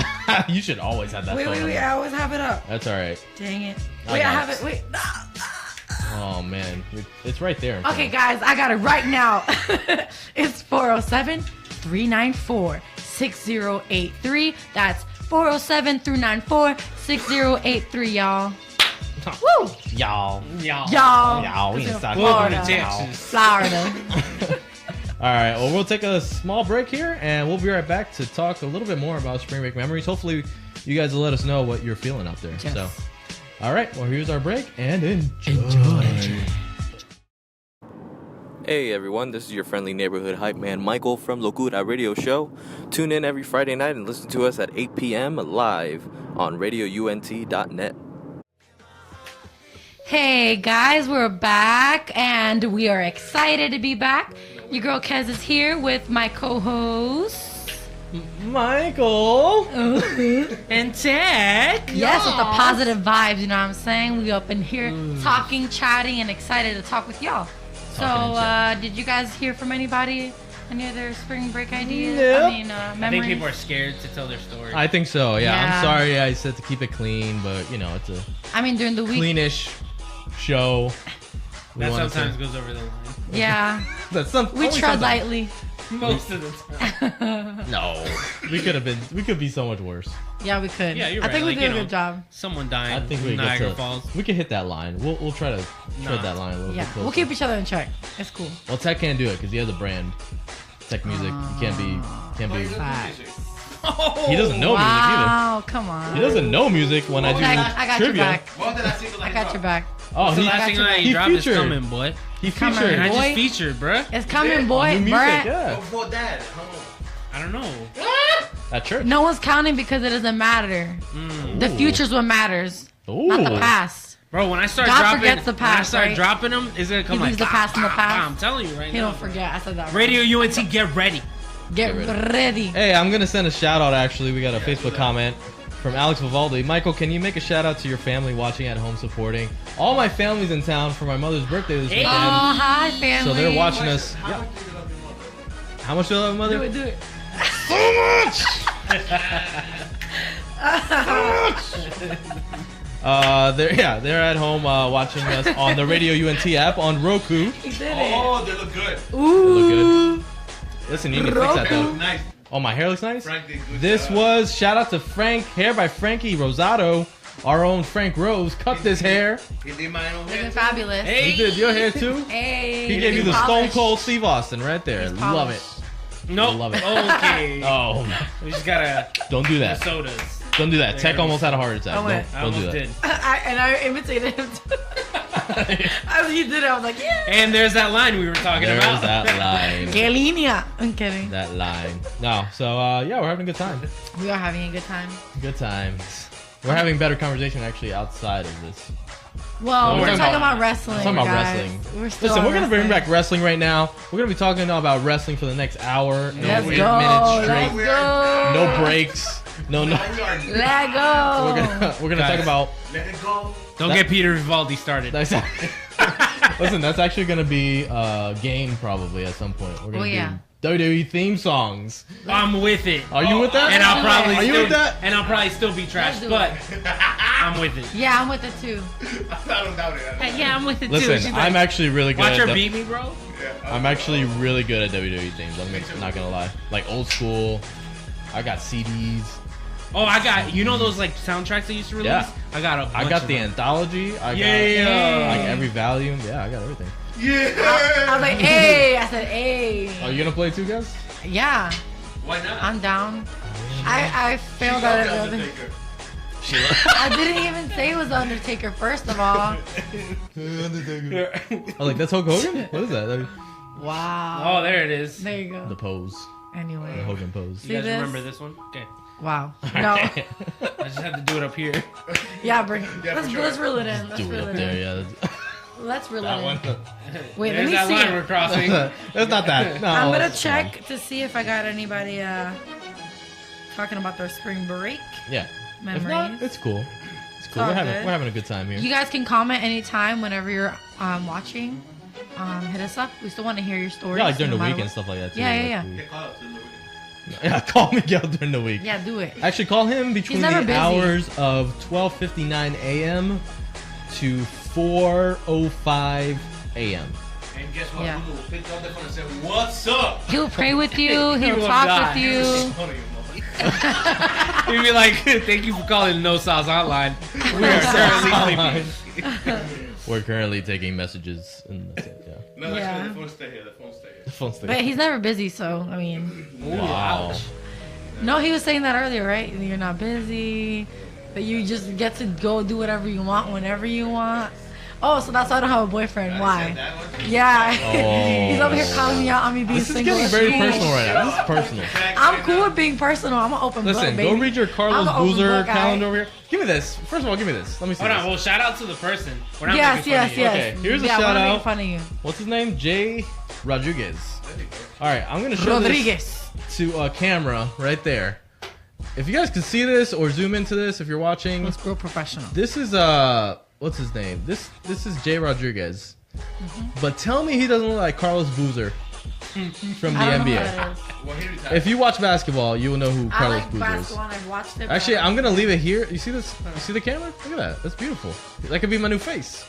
You should always have that Wait, phone wait, number. wait. I always have it up. That's all right. Dang it. I Wait, I got have it. it. Wait. Oh man, it's right there. Okay, guys, I got it right now. It's 407-394-6083. That's 407-394-6083, y'all. Woo! Y'all. Y'all. Y'all. We in It's South Welcome to Florida. Texas. Florida. All right, well, we'll take a small break here, and we'll be right back to talk a little bit more about spring break memories. Hopefully, you guys will let us know what you're feeling out there. Yes. So, all right, well, here's our break, and enjoy. Hey everyone, this is your friendly neighborhood hype man Michael from Locura Radio Show. Tune in every Friday night and listen to us at 8 p.m. live on radiount.net. Hey guys, we're back and we are excited to be back. Your girl Kez is here with my co-host Michael. And Tech. Yes, with the positive vibes, you know what I'm saying? We up in here talking, chatting, and excited to talk with y'all. Talking and Did you guys hear from anybody? Any other spring break ideas? Nope. I mean, I memories? think people are scared to tell their story. I think so. Yeah. Yeah. I'm sorry. I said to keep it clean, but you know it's a I mean, during the week. cleanish show. We that wanna sometimes say- goes over the line. Yeah, That's some. we only tread sometimes. lightly. Most of the time. No, we could have been. We could be so much worse. Yeah, we could. Yeah, you're I think right. we Like, did you a know, good job. Someone dying I think we in get Niagara to. Falls. We could hit that line. We'll try to tread Nah. that line a little Yeah, bit closer. we'll keep each other in check. It's cool. Well, Tech can't do it because he has a brand. Tech music. You can't be. Can't be. Facts. He doesn't know Wow, come music on. either. He doesn't know music when I do I got your trivia. back. I got your back. Oh, The he, last got single you. that He you dropped is featured. coming, boy. he Come on, featured And I boy. just featured, bruh. It's coming, boy. new music. Bruh. Yeah, Before that, I don't know. at church. No one's counting because it doesn't matter. The future's what matters, not the Ooh. past. Bro, when I start God dropping, forgets the when I past, start right? dropping them, it's gonna come He like leaves the past in the past. I'm telling you right He now. don't forget. I said that. Radio UNT, get ready. Get Get ready. Hey, I'm gonna send a shout out. Actually, we got a Facebook comment from Alex Vivaldi. Michael, can you make a shout out to your family watching at home, supporting? All my family's in town for my mother's birthday this Hey. weekend, Oh, hi, family. so they're watching us. Yeah. How much do you love my mother? Do it, do it. They're at home watching us on the Radio UNT app on Roku. He did it. oh, they look good. Look Ooh. good. Listen, you need to fix that though. Nice. Oh, my hair looks nice. Frank did good This job. was shout out to Frank, hair by Frankie Rosado. Our own Frank Rose cut this hair. He did my own Looking hair. fabulous. Hey. He did your hair too. Hey. He gave you the Stone polished. Cold Steve Austin right there. He's Love it. polished. Nope. Love it. Okay. Oh, We just gotta don't do that. sodas. Don't do that. Tech almost had a heart attack. I went. I Don't do almost that. did. I imitated him. As he did it, I was like, yeah. And there's that line we were talking There's about. that line. Que línea. I'm kidding. That line. No, so yeah, we're having a good time. We are having a good time. Good times. We're having better conversation actually outside of this. Well, No, we're we're talking talking about wrestling. We're talking about guys. wrestling. We're still Listen, on we're gonna bring wrestling. back wrestling right now. We're gonna be talking about wrestling for the next hour. No Let's 8 go. minutes Let's straight. go. No breaks. No. We are. Let go. We're gonna talk Guys. about. Let it go. Don't That- get Peter Vivaldi started. That's, listen, that's actually gonna be a game probably at some point. We're gonna Oh, yeah. do WWE theme songs. I'm with it. Are you with that? And I'll do probably it. Are you still, with that? And I'll probably still be trash, Let's do but I'm with it. Yeah, I'm with it too. I don't doubt it. Yeah, I'm with it too. Listen, She's I'm like, actually really good. watch at her beat me, bro. I'm actually really good at WWE themes. I'm not gonna lie. Like old school. I got CDs. Oh, I got those like soundtracks they used to release. Yeah. I got a bunch I got of the them. anthology. I got Yeah. like every volume. Yeah, I got everything. I was like, hey. I said, hey. Are you gonna play too, guys? Yeah, Why not? I'm down. I failed She at loved it. Undertaker. I didn't even say it was Undertaker, first of all. I was like, that's Hulk Hogan. What is that? Like, Wow. Oh, there it is. There you the go. pose. The Anyway. Hogan pose. You guys this? remember this one? Okay. Wow. No. I just had to do it up here. Yeah, bring it. Yeah, for Let's, sure. let's reel it in. Let's Do it reel up it there, in. yeah. Let's reel That it one. in. Wait, There's let that me line see. we're crossing. That's not that. No, I'm gonna that's fine. check to see if I got anybody talking about their spring break. Yeah. If not, Memories. it's cool. It's cool. all We're having good. we're having a good time here. You guys can comment anytime whenever you're watching. Hit us up. We still want to hear your stories. Yeah, like during no the matter week and what. stuff like that too. Yeah, yeah, Like, yeah. we- Get caught up to the weekend. Yeah, call Miguel during the week. Yeah, do it. Actually, call him between never the busy. hours of 12:59 a.m. to 4:05 a.m. And guess what? Yeah. Google will pick up the phone and say, "What's up?" He'll pray with you. He He'll will talk die. with you. Hold on, you motherfucker. You'd be like, thank you for calling No Sauce Hotline. We are currently sleeping. We're currently taking messages. And that's it, yeah. No, that's Yeah. right. The phone stay here. The phone stay here. The phone's But he's never busy, so I mean, wow. no, he was saying that earlier, right? You're not busy, that you just get to go do whatever you want whenever you want. Oh, so that's why I don't have a boyfriend. I Why? said that one. Yeah. Oh. He's over here calling me out on me being This is single. getting very Shit. personal right now. This is personal. I'm cool with being personal. I'm an open book, Listen, baby. go read your Carlos I'm an open Boozer book guy. calendar over here. Give me this. First of all, give me this. Let me see. Hold on. This. Well, shout out to the person. We're not Yes, making yes, fun of you. yes. Okay, here's a yeah, shout we're out. making fun of you. What's his name? Jay Rodriguez. All right, I'm gonna show Rodriguez. this to a camera right there. If you guys can see this or zoom into this, if you're watching, Let's grow professional. this is what's his name? This is Jay Rodriguez. But tell me he doesn't look like Carlos Boozer from the I don't know NBA. who that is. Well, he retired. If you watch basketball, you will know who I Carlos like Boozer is. basketball and I've watched it. but Actually, I I'm don't- gonna leave it here. You see this? You see the camera? Look at that. That's beautiful. That could be my new face.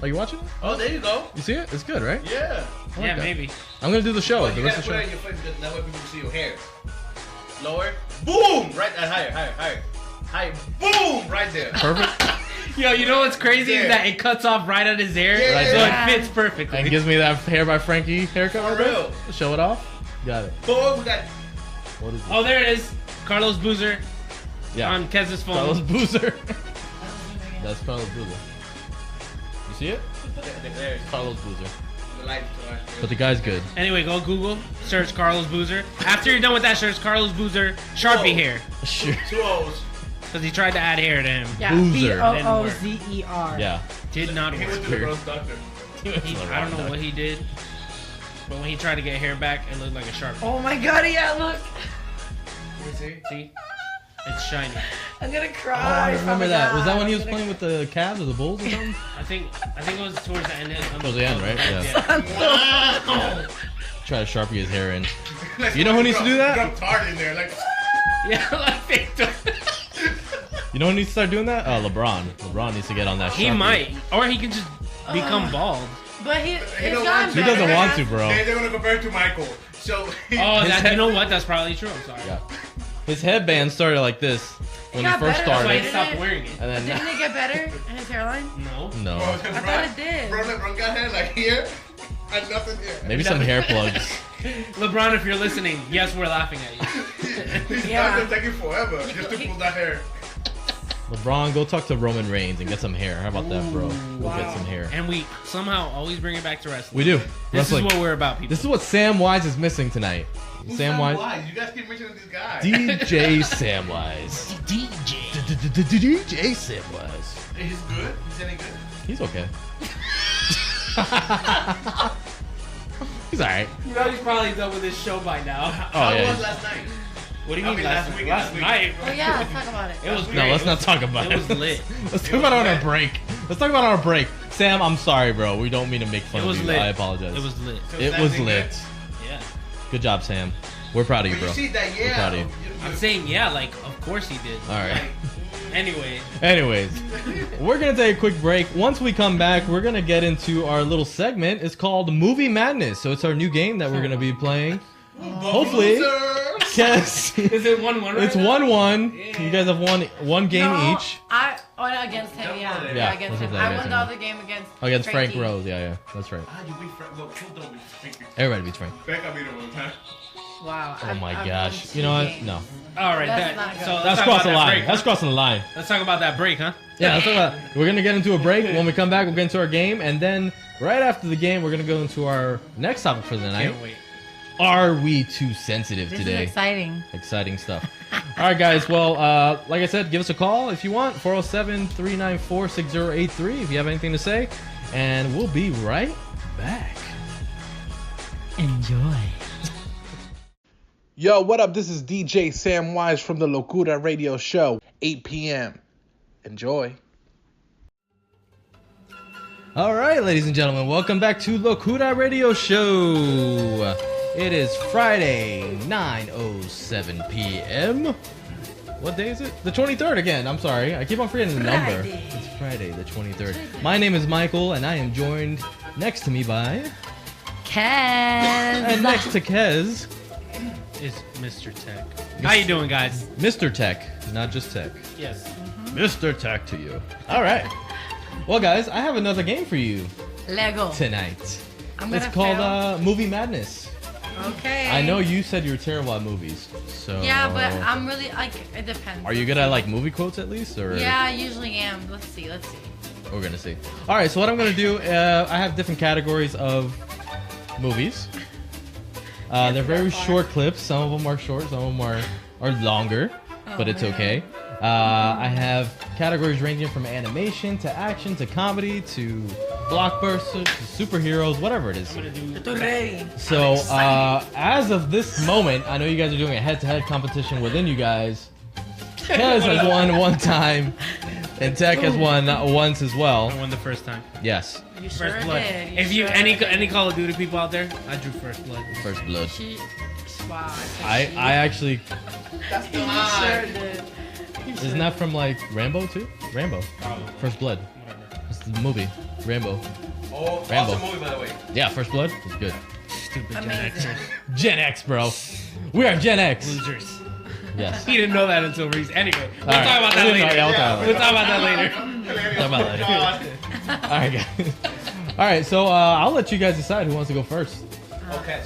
Are you watching it? Oh, there you go. You see it? It's good, right? Yeah. I like Yeah, that. maybe. I'm gonna do the show. But The you rest gotta of put the it in show. your face because that way people can see your hair. Lower. Boom! Right there. Higher. Higher. Boom! Right there. Perfect. Yo, you know what's crazy is Yeah. that it cuts off right at his hair, Yeah, so yeah. it fits perfectly. And gives me that hair by Frankie haircut For right there. real. Show it off. Got it. Boom! We got. What is it? Oh, there it is. Carlos Boozer yeah. on Kez's phone. Carlos Boozer. That's Carlos Boozer. You see it? There's Carlos Boozer. the light. But the guy's good. Anyway, go Google, search Carlos Boozer. After you're done with that, search Carlos Boozer Sharpie Whoa. hair. Sure. 2 O's. Because he tried to add hair to him. Yeah, Boozer. Boozer. Yeah. Did not He went work. to the girl's doctor. I don't know what he did, but when he tried to get hair back, it looked like a Sharpie. Oh my god, yeah, look. Let me see. See? It's shiny. I'm gonna Oh, cry. I remember that. Was that when he was I'm playing with the Cavs or the Bulls or something? I think it was towards the end. Towards the end, right? Yeah. Wow. Try to sharpie his hair in. You know who needs to do that? Drop tart in there, like. Yeah, like Victor. You know who needs to start doing that? LeBron. LeBron needs to get on that. He Sharpie. might, or he can just become bald. But He it's don't gotten want to. He doesn't better. want to, bro. They're gonna compare it to Michael. So. Oh, His that, head- you know what? That's probably true. I'm sorry. Yeah. His headband started like this when he got first better, That's why started. he stopped wearing it. And then Didn't it get better in his hairline? No. no. Bro, I thought it did. Bro, LeBron got hair like here and nothing here. Maybe some hair plugs. LeBron, if you're listening, yes, we're laughing at you. He's Yeah. not gonna take it forever just to pull that hair. LeBron, go talk to Roman Reigns and get some hair. How about that, bro? Go get some hair. And we somehow always bring it back to wrestling. We do. This Wrestling. is what we're about, people. This is what Sam Wise is missing tonight. Who's Sam Wise. Wise? You guys keep mentioning this guy. DJ Samwise. DJ Samwise. He's good. He's any good. He's okay. He's alright. You know he's probably done with this show by now. How yeah. was last night? What do you I mean mean, last last night? week, Last last week. night. Oh yeah, let's talk about it. It was No, great. let's not talk about it. It was lit. Let's talk about it on our break. Let's talk about it on our break. Sam, I'm sorry, bro. We don't mean to make fun It was of you. lit. I apologize. It was lit. So It Sam was did good? lit. Yeah. Good job, Sam. We're proud of you, But bro. you see that, We're proud of yeah. you. I'm saying yeah, like of course he did. All right. Anyway, Anyways, we're gonna take a quick break. Once we come back, we're gonna get into our little segment. It's called Movie Madness. So it's our new game that we're gonna be playing. Hopefully, yes. is it 1-1? It's 1-1. You guys have one game No, each I against him. Yeah, Yeah, against this him. is I against won the him. other game against Frank Frankie. Rose. Yeah, that's right. Ah, you beat Frank. Look, who don't beat Frank? Everybody beats Frank. Becca beat him one time. Wow. Oh I've my won gosh. 2 You know what? games. No. All right, That's that, not good. so let's That's talk crossing the about that line. break, That's huh? crossing the line. Let's talk about that break, huh? Yeah, let's talk about. We're gonna get into a break. When we come back, we'll get into our game, and then right after the game, we're gonna go into our next topic for the night. Can't wait. Are we too sensitive This today? is exciting. Exciting stuff. All right, guys. Well, like I said, give us a call if you want. 407-394-6083 if you have anything to say. And we'll be right back. Enjoy. Yo, what up? This is DJ Sam Wise from the Locura Radio Show, 8 p.m. Enjoy. All right, ladies and gentlemen, welcome back to Locura Radio Show. It is Friday, 9:07 p.m. What day is it? The 23rd again. I'm sorry. I keep on forgetting the number. Friday. It's Friday, the 23rd. My name is Michael, and I am joined next to me by... Kez. And next to Kez, Is Mr. Tech. How you doing, guys? Mr. Tech, not just Tech. Yes. Mr. Tech to you. All right. Well, guys, I have another game for you Lego. tonight. I'm It's gonna called fail. Movie Madness. Okay. I know you said you're terrible at movies, so... Yeah, but I'm really like it depends. Are you good at like movie quotes at least, or? Yeah, I usually am. Let's see. we're gonna see. All right, so what I'm gonna do, I have different categories of movies. They're very short clips. Some of them are short, some of them are longer, but it's okay. I have categories ranging from animation to action to comedy to blockbusters to superheroes, whatever it is. Estoy ready. So, as of this moment, I know you guys are doing a head-to-head competition within you guys. Kez has won one time, and Tech has won once as well. I won the first time. Yes. You sure First blood. did. If you sure any did. Call of Duty people out there, I drew first blood. First blood. Wow. I actually... That's the You line. sure did. Isn't that from, like, Rambo, too? Rambo. Probably. First Blood. Whatever. It's the movie. Rambo. Oh, Rambo. awesome movie, by the way. Yeah, First Blood. It's good. Stupid Gen Amazing. Xers. Gen X, bro. We are Gen X. Losers. Yes. He didn't know that until recently. Anyway, we'll All right. talk about that Yeah, later. we'll talk about We'll talk about that later. Talk about it later. All right, guys. All right, so I'll let you guys decide who wants to go first. Okay.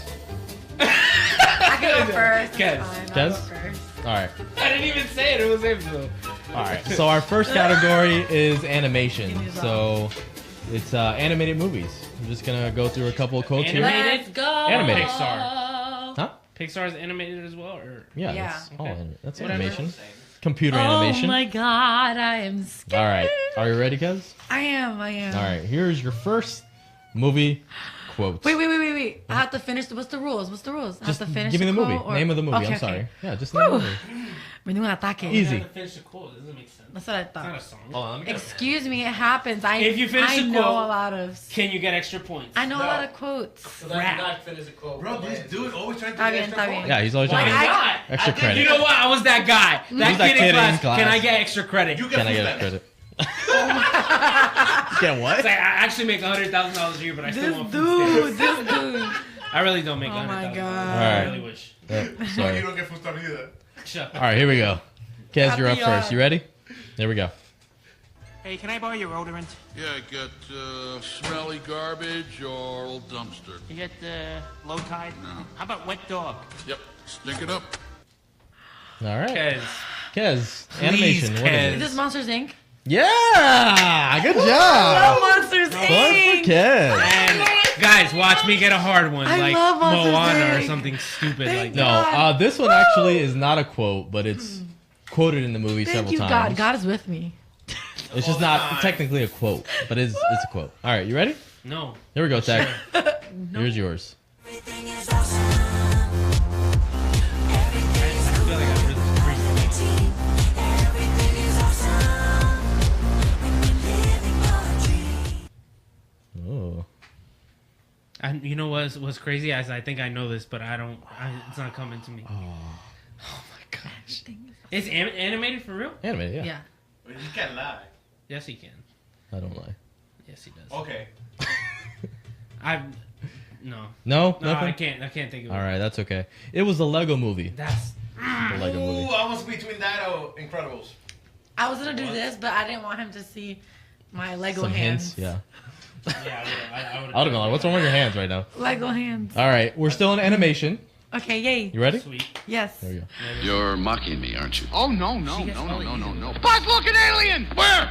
I can go first. Kez. It's fine. I'll Kez? go first. All right. I didn't even say it. It was him though. All right. So our first category is animation. So it's animated movies. I'm just gonna go through a couple of quotes here. Animated? Let's go. Animated. Pixar. Huh? Pixar's animated as well, or Yeah. Yeah. That's all. That's Whatever. animation. Computer Oh animation. my god, I am scared. All right. Are you ready, Kez? I am. All right. Here's your first movie quote. Wait. I have to finish. What's the rules? I Just have to finish give me the movie. quote, or- Name of the movie. Okay, I'm sorry. okay. Yeah, just name the Whew. movie. Me dio un ataque. Easy. You gotta finish the quote. It doesn't make sense. That's what I It's not a thought. song. Hold on. Excuse me, it happens. If you finish I the know quote- a lot of. Can you get extra points? I know a No. lot of quotes. So that's not finish the quote. Bro, this dude always trying to Está get bien, extra está bien. points. Yeah, he's always Why trying to not? extra I think credit. You know what? I was that guy. That that kid in class. class. Can I get extra credit? You Can I food get stamps. credit? Get what? It's like, I actually make $100,000 a year, but I still This want food stamps. dude. I really don't make Oh my $100,000. God. I Alright. really wish. You Sorry. don't get food stamps either. Shut All right, here we go. Kez, you're up Happy, first. You ready? There we go. Hey, can I borrow your odorant? Yeah, I got smelly garbage or old dumpster. You get low tide? No. How about wet dog? Yep, stink it up. All right. Kez. Kez, animation. What Kez. is Is it? this Monsters Inc? Yeah! Good Oh, job! Monsters Point for Inc. Kez. And guys, watch me get a hard one, I like love Monsters, Moana or Inc. something stupid Thank like you. that. No, this one actually is not a quote, but it's quoted in the movie Thank several you, God. times. God is with me. It's just not technically a quote, but it's a quote. All right, you ready? No. Here we go, Tech. Here's yours. I feel like I really freaked. Oh. And you know what's crazy? I think I know this, but it's not coming to me. Oh my gosh. It's animated for real? Animated, yeah. Yeah. You can't lie. Yes, he can. I don't lie. Yes, he does. Okay. No, No? I Nothing? can't think of All it. right, that's okay. It was the Lego movie. That's The Lego Ooh, movie. I was between that or Incredibles. I was gonna do this, but I didn't want him to see my Lego Some hands. hints, yeah. yeah. I would I would have been like, what's wrong with your hands right now? Lego hands. All right, we're still in animation. Okay, yay. You ready? Sweet. Yes. There we go. You're mocking me, aren't you? Oh, no. Buzz-looking alien! Where?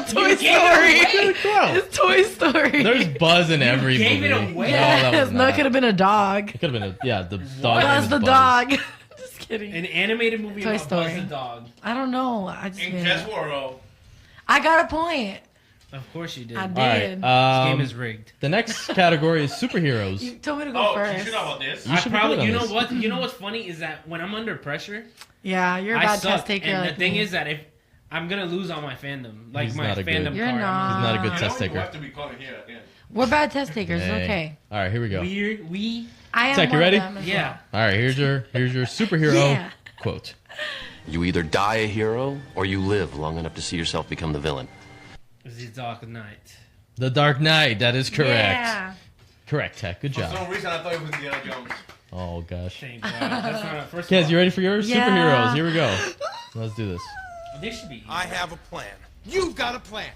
Toy gave it Story. Bro, It's Toy Story. there's Buzz in every gave movie. it away. No, that was no, it not. could have been a dog. It could have been the dog. Buzz name the is dog. Just kidding. An animated movie Toy about Buzz Story. the dog. I don't know. I just In made it Guess up. World. I got a point. Of course you did. I This did. All right. game is rigged. The next category is superheroes. You told me to go Oh, you first. should know about this. You I should be probably, good on you know this. what? You know what's funny is that when I'm under pressure, Yeah, you're a I bad suck. test taker. And like the thing me. is that if I'm gonna lose on my fandom, like He's my not a good- fandom You're card, not. He's not a good You test know you taker. have to be calling here again. We're bad test takers. It's Hey. okay. All right, here we go. we I am Tech, you one ready? of them as yeah. All right, here's your superhero Yeah. quote. You either die a hero or you live long enough to see yourself become the villain. The Dark Knight. The Dark Knight. That is correct. Yeah. Correct, Tech. Good For job. some reason, I thought it was Indiana Jones. Oh gosh. Thank God. That's not a first. Kez, you ready for yours? Yeah. Superheroes. Here we go. Let's do this. This should be. I have a plan. You've got a plan.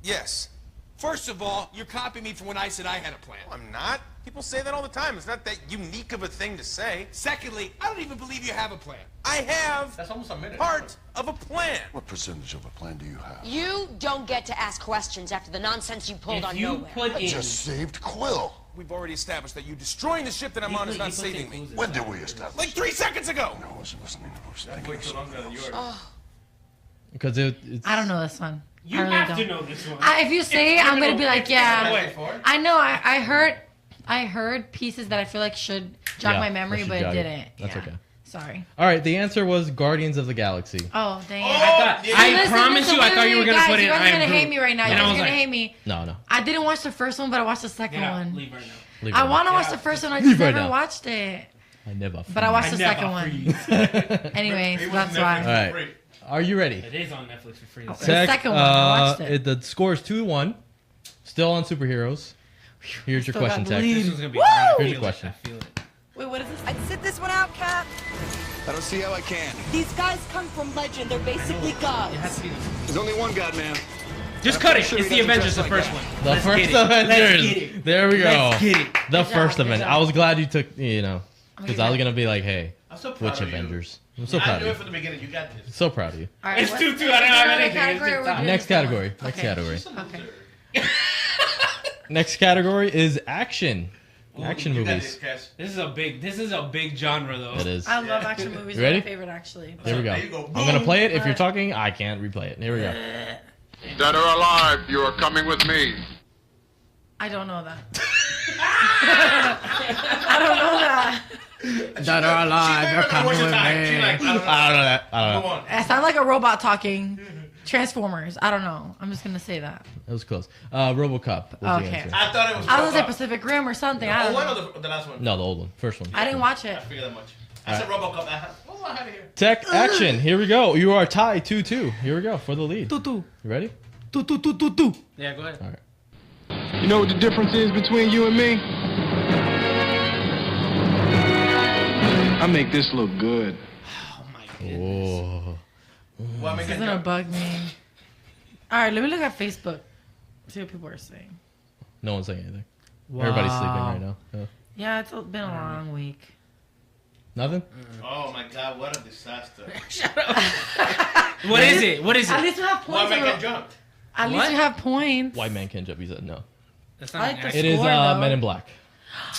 Yes. First of all, you're copying me from when I said I had a plan. I'm not. People say that all the time. It's not that unique of a thing to say. Secondly, I don't even believe you have a plan. I have That's almost a minute. part of a plan. What percentage of a plan do you have? You don't get to ask questions after the nonsense you pulled on nowhere. I just saved Quill. We've already established that you destroying the ship that I'm on is not saving me. When did we establish? Like 3 seconds ago. I wasn't listening to those Way too longer than yours. Because it's. I don't know this one. You I really have don't. to know this one. If you say it, I'm gonna be like, yeah. Wait for it. I know. I heard pieces that I feel like should jog my memory, but it didn't. That's Yeah. okay. Sorry. All right, the answer was Guardians of the Galaxy. Oh, dang. I promise you, I thought you were gonna put it. You guys I are gonna am hate Groot. me right now. And You I guys was are gonna like, hate me. No. I didn't watch the first one, but I watched the second one. Leave right now. Leave I it want to alone. watch the first one. I Leave just right never now. watched it. I never. But I watched the never second one. freeze. Anyways, It was that's Netflix why. All right. Are you ready? It is on Netflix for free. The second one, I watched it. The score is 2-1. Still on superheroes. Here's your Still got question, the Tech. lead. This one's gonna be Woo! hard. Here's your question. I feel it. Wait, what is this? I'd sit this one out, Cap. I don't see how I can. These guys come from legend. They're basically gods. It has to be. There's only one God, man. Just cut it. It's the Avengers, the first one. The Let's first get it. Let's Avengers. get it. There we go. Let's get it. The Good first job, good Avengers. job. I was glad you took, because I was going to be like, hey, I'm so proud which of you. Avengers? I'm so I proud knew it of from you. the beginning. You got this. So proud of you. All right, It's what's 2-2. I don't another have anything. category It's we're just doing Next this one? category. Next Okay. category. Okay. Next category is action. Action You got movies. this, Cass. This is a big genre though. It is. I love action movies. You ready? They're my favorite, actually. Here we go. There you go. I'm going to play it. If you're Alright. talking, I can't replay it. Here we go. Dead or alive, you are coming with me. I don't know that. I don't know that. Dead or alive, you're coming with me. She like, I don't know. I don't know that. I don't Go know. on. It sounds like a robot talking. Transformers. I don't know. I'm just gonna say that. It was close. RoboCop was the Okay. answer. I thought it was. I was gonna say Robocop. Pacific Rim or something. I Oh, don't one know. or the last one? No, the old one. First one. I didn't watch it. I figured that much. I said Robocop. Oh, I had it here. Tech action. Here we go. You are tied 2-2. Here we go for the lead. Tutu. You ready? Yeah, go ahead. All right. You know what the difference is between you and me? I make this look good. Oh my goodness. Oh. Well, I mean, This is gonna bug me. All right, let me look at Facebook. See what people are saying. No one's saying anything. Everybody's sleeping right now. Yeah. Yeah, it's been a long week. Nothing? Oh my God! What a disaster. What is it? What is At it? least we have One points. man or- can jump. At least What? we have points. White man can't jump. He said no. That's I not like an the accent. It is score, though. Men in Black.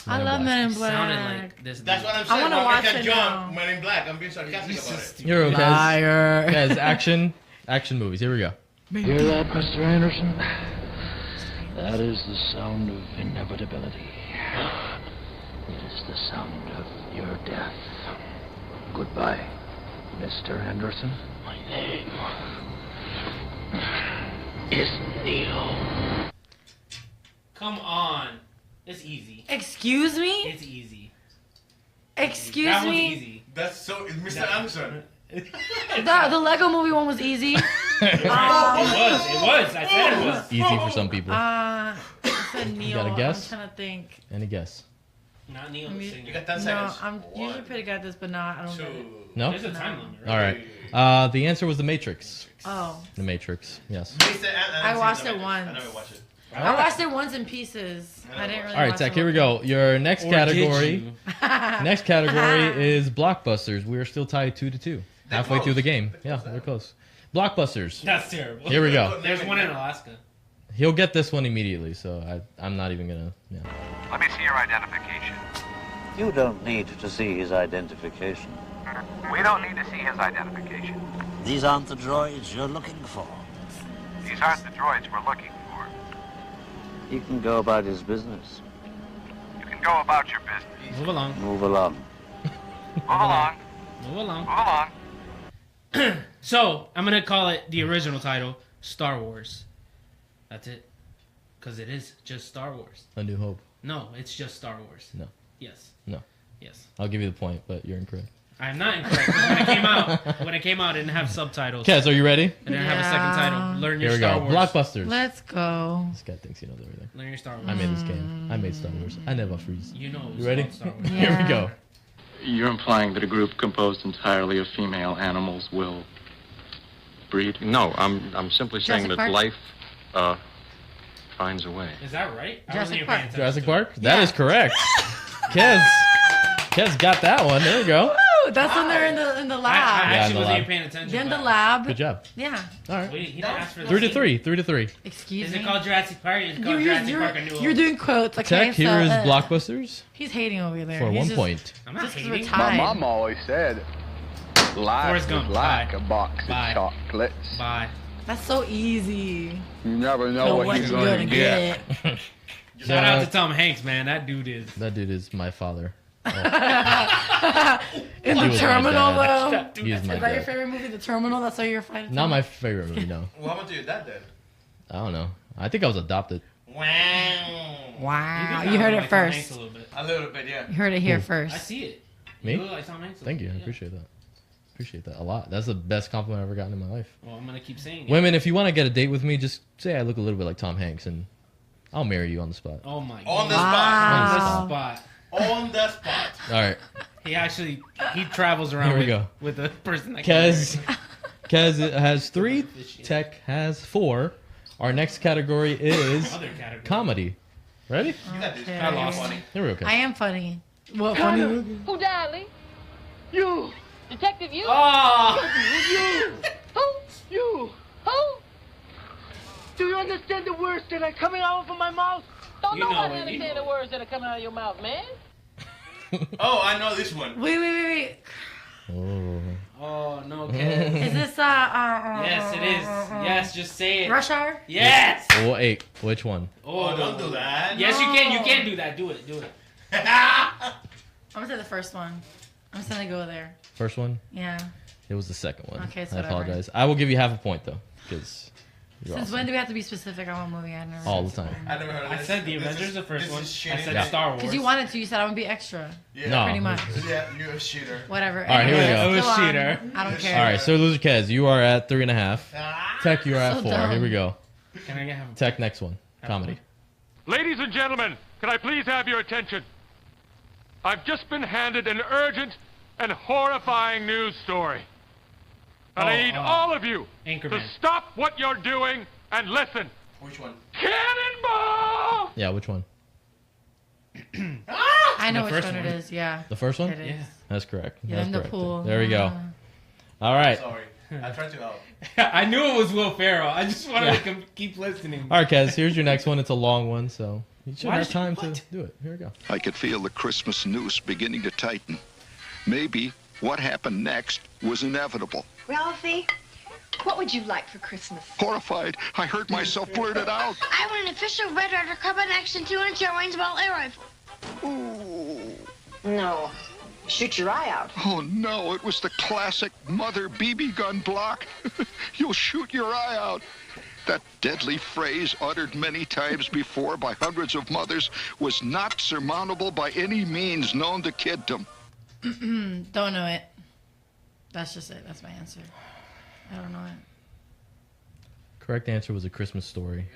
I love Men in Black. Sounded like this. That's what I'm I saying. wanna One watch man can it jump. now. Men in Black. I'm being sarcastic about it. Here we go, guys. Liar. Guys, action movies. Here we go. Hear that, Mr. Anderson? That is the sound of inevitability. It is the sound of your death. Goodbye, Mr. Anderson. My name is Neo. Come on. It's easy. Excuse me? It's easy. Excuse That one's me? easy. That's so. It's Mr. Anderson. The Lego movie one was easy. It was. I said it was. Easy for some people. I said Neo. got a guess? I'm trying to think. Any guess? Not Neil the singer. You got 10 No, seconds. I'm usually pretty good at this, but not. I don't get it. No? There's a time limit, right? All right. The answer was The Matrix. Oh. The Matrix. Yes. I watched it once. I never watched it. I watched it once in pieces. I didn't really All right, watch Zach, it here we all. go. Your next Or category. did Next category is blockbusters. We are still tied 2-2. Halfway close. through the game. Yeah, we're close. Blockbusters. That's terrible. Here we go. There's one in Alaska. He'll get this one immediately, so I'm not even gonna. Yeah. Let me see your identification. You don't need to see his identification. We don't need to see his identification. These aren't the droids you're looking for. These aren't the droids we're looking for. He can go about his business. You can go about your business. Move along. Move along. Move along. Move along. Move along. So, I'm going to call it the original title, Star Wars. That's it. Because it is just Star Wars. A New Hope. No, it's just Star Wars. No. Yes. No. Yes. I'll give you the point, but you're incorrect. I'm not incorrect. When it came out, it didn't have subtitles. Kaz, are you ready? It didn't have a second title. Learn your Here we Star go. Wars. Blockbusters. Let's go. This guy thinks he knows everything. Learn your Star Wars. I made this game. I made Star Wars. I never freeze. You know. You ready? Star Wars. Here we go. You're implying that a group composed entirely of female animals will breed? No, I'm simply saying Jurassic that Park? life finds a way. Is that right? I wasn't Jurassic even Park. paying attention Jurassic to it. Park? That is correct. Kez got that one. There we go. Woo! That's when they're in the I lab. Yeah, actually in the wasn't lab. even paying attention. They're in the but- lab. Good job. Yeah. All right. Wait, he didn't ask for 3-3. Excuse Is me. it called Jurassic Park? Is it called Jurassic Park? I knew You're doing quotes. Okay, Tech, here is so, Blockbusters He's hating over there. for He's 1 just- point. I'm not Just 'cause hating. we're tied. My mom always said, life Forrest is Gump, like bye. a box Bye. of chocolates. Bye. That's so easy. You never know Know what you're gonna get. Shout out to Tom Hanks, man. That dude is my father. In He the was my terminal, dad. though. He is Is my that your dad. favorite movie, The Terminal? That's why you're fighting. Not my favorite movie, no. What happened to your dad then? I don't know. I think I was adopted. Wow. You heard it first. A little bit, yeah. You heard it here Who? first. I see it. Me? You look like Tom Hanks. Thank you. I appreciate that. Appreciate that a lot. That's the best compliment I've ever gotten in my life. Well, I'm gonna keep saying it. Women, if you want to get a date with me, just say I look a little bit like Tom Hanks, and I'll marry you on the spot. Oh my On the God. spot. On the spot. On the spot. All right. He travels around Here we with, go. with a person that Kez has 3. Tech has 4. Our next category is Other category. comedy. Ready? You got this. Okay. I lost funny. Here we go. I am funny. What Connor, funny? who died, Lee? You. Detective, you? Oh! You. Who? You. Who? Do you understand the words that are coming out of my mouth? Don't You know nobody it, you understand know the words that are coming out of your mouth, man. Oh, I know this one. Wait. Oh. Oh no, Kez. Is this Yes, it is. Yes, just say it. Rush Hour? Yes. Oh, 8. Which one? Oh, don't do that. Yes, you No. can. You can do that. Do it. Do it. I'm gonna say the first one. I'm just gonna go there. First one? Yeah. It was the second one. Okay, so I whatever. apologize. I will give you half a point, though, because you're Since awesome. when do we have to be specific on what movie? I never. All the time. I never heard of I this. said the This Avengers is- the first this one. is I shitty. said Yeah. Star Wars. Because you wanted to. You said I would be extra. Yeah. No. Pretty much. Yeah, you're a cheater. Whatever. All right, here we Anyways, go. It was go on. cheater. I don't care. All right, so loser Kez, you are at 3.5. Tech, you're at So 4. dumb. Here we go. Can I get half? Tech, next one. Comedy. Ladies and gentlemen, can I please have your attention? I've just been handed an urgent and horrifying news story. And I need all of you Anchorman. to stop what you're doing and listen. Which one? Cannonball! Yeah, which one? I know The which first one it one. is. Yeah. The first one? It is. Yeah. That's correct. You're That's in the correct. pool. There we go. Ah. All right. Sorry. I tried to help. I knew it was Will Ferrell. I just wanted Yeah. to keep listening. All right, Kez, here's your next one. It's a long one, so you should Why have did time to do it. Here we go. I could feel the Christmas noose beginning to tighten. Maybe what happened next was inevitable. Ralphie, what would you like for Christmas? Horrified, I heard myself blurt it out. I want an official Red Ryder Carbine Action 2-inch range ball air rifle. No. Shoot your eye out. Oh no, it was the classic mother BB gun block. You'll shoot your eye out. That deadly phrase, uttered many times before by hundreds of mothers, was not surmountable by any means known to kiddom. Don't know it. That's just it. That's my answer. I don't know it. Correct answer was A Christmas Story.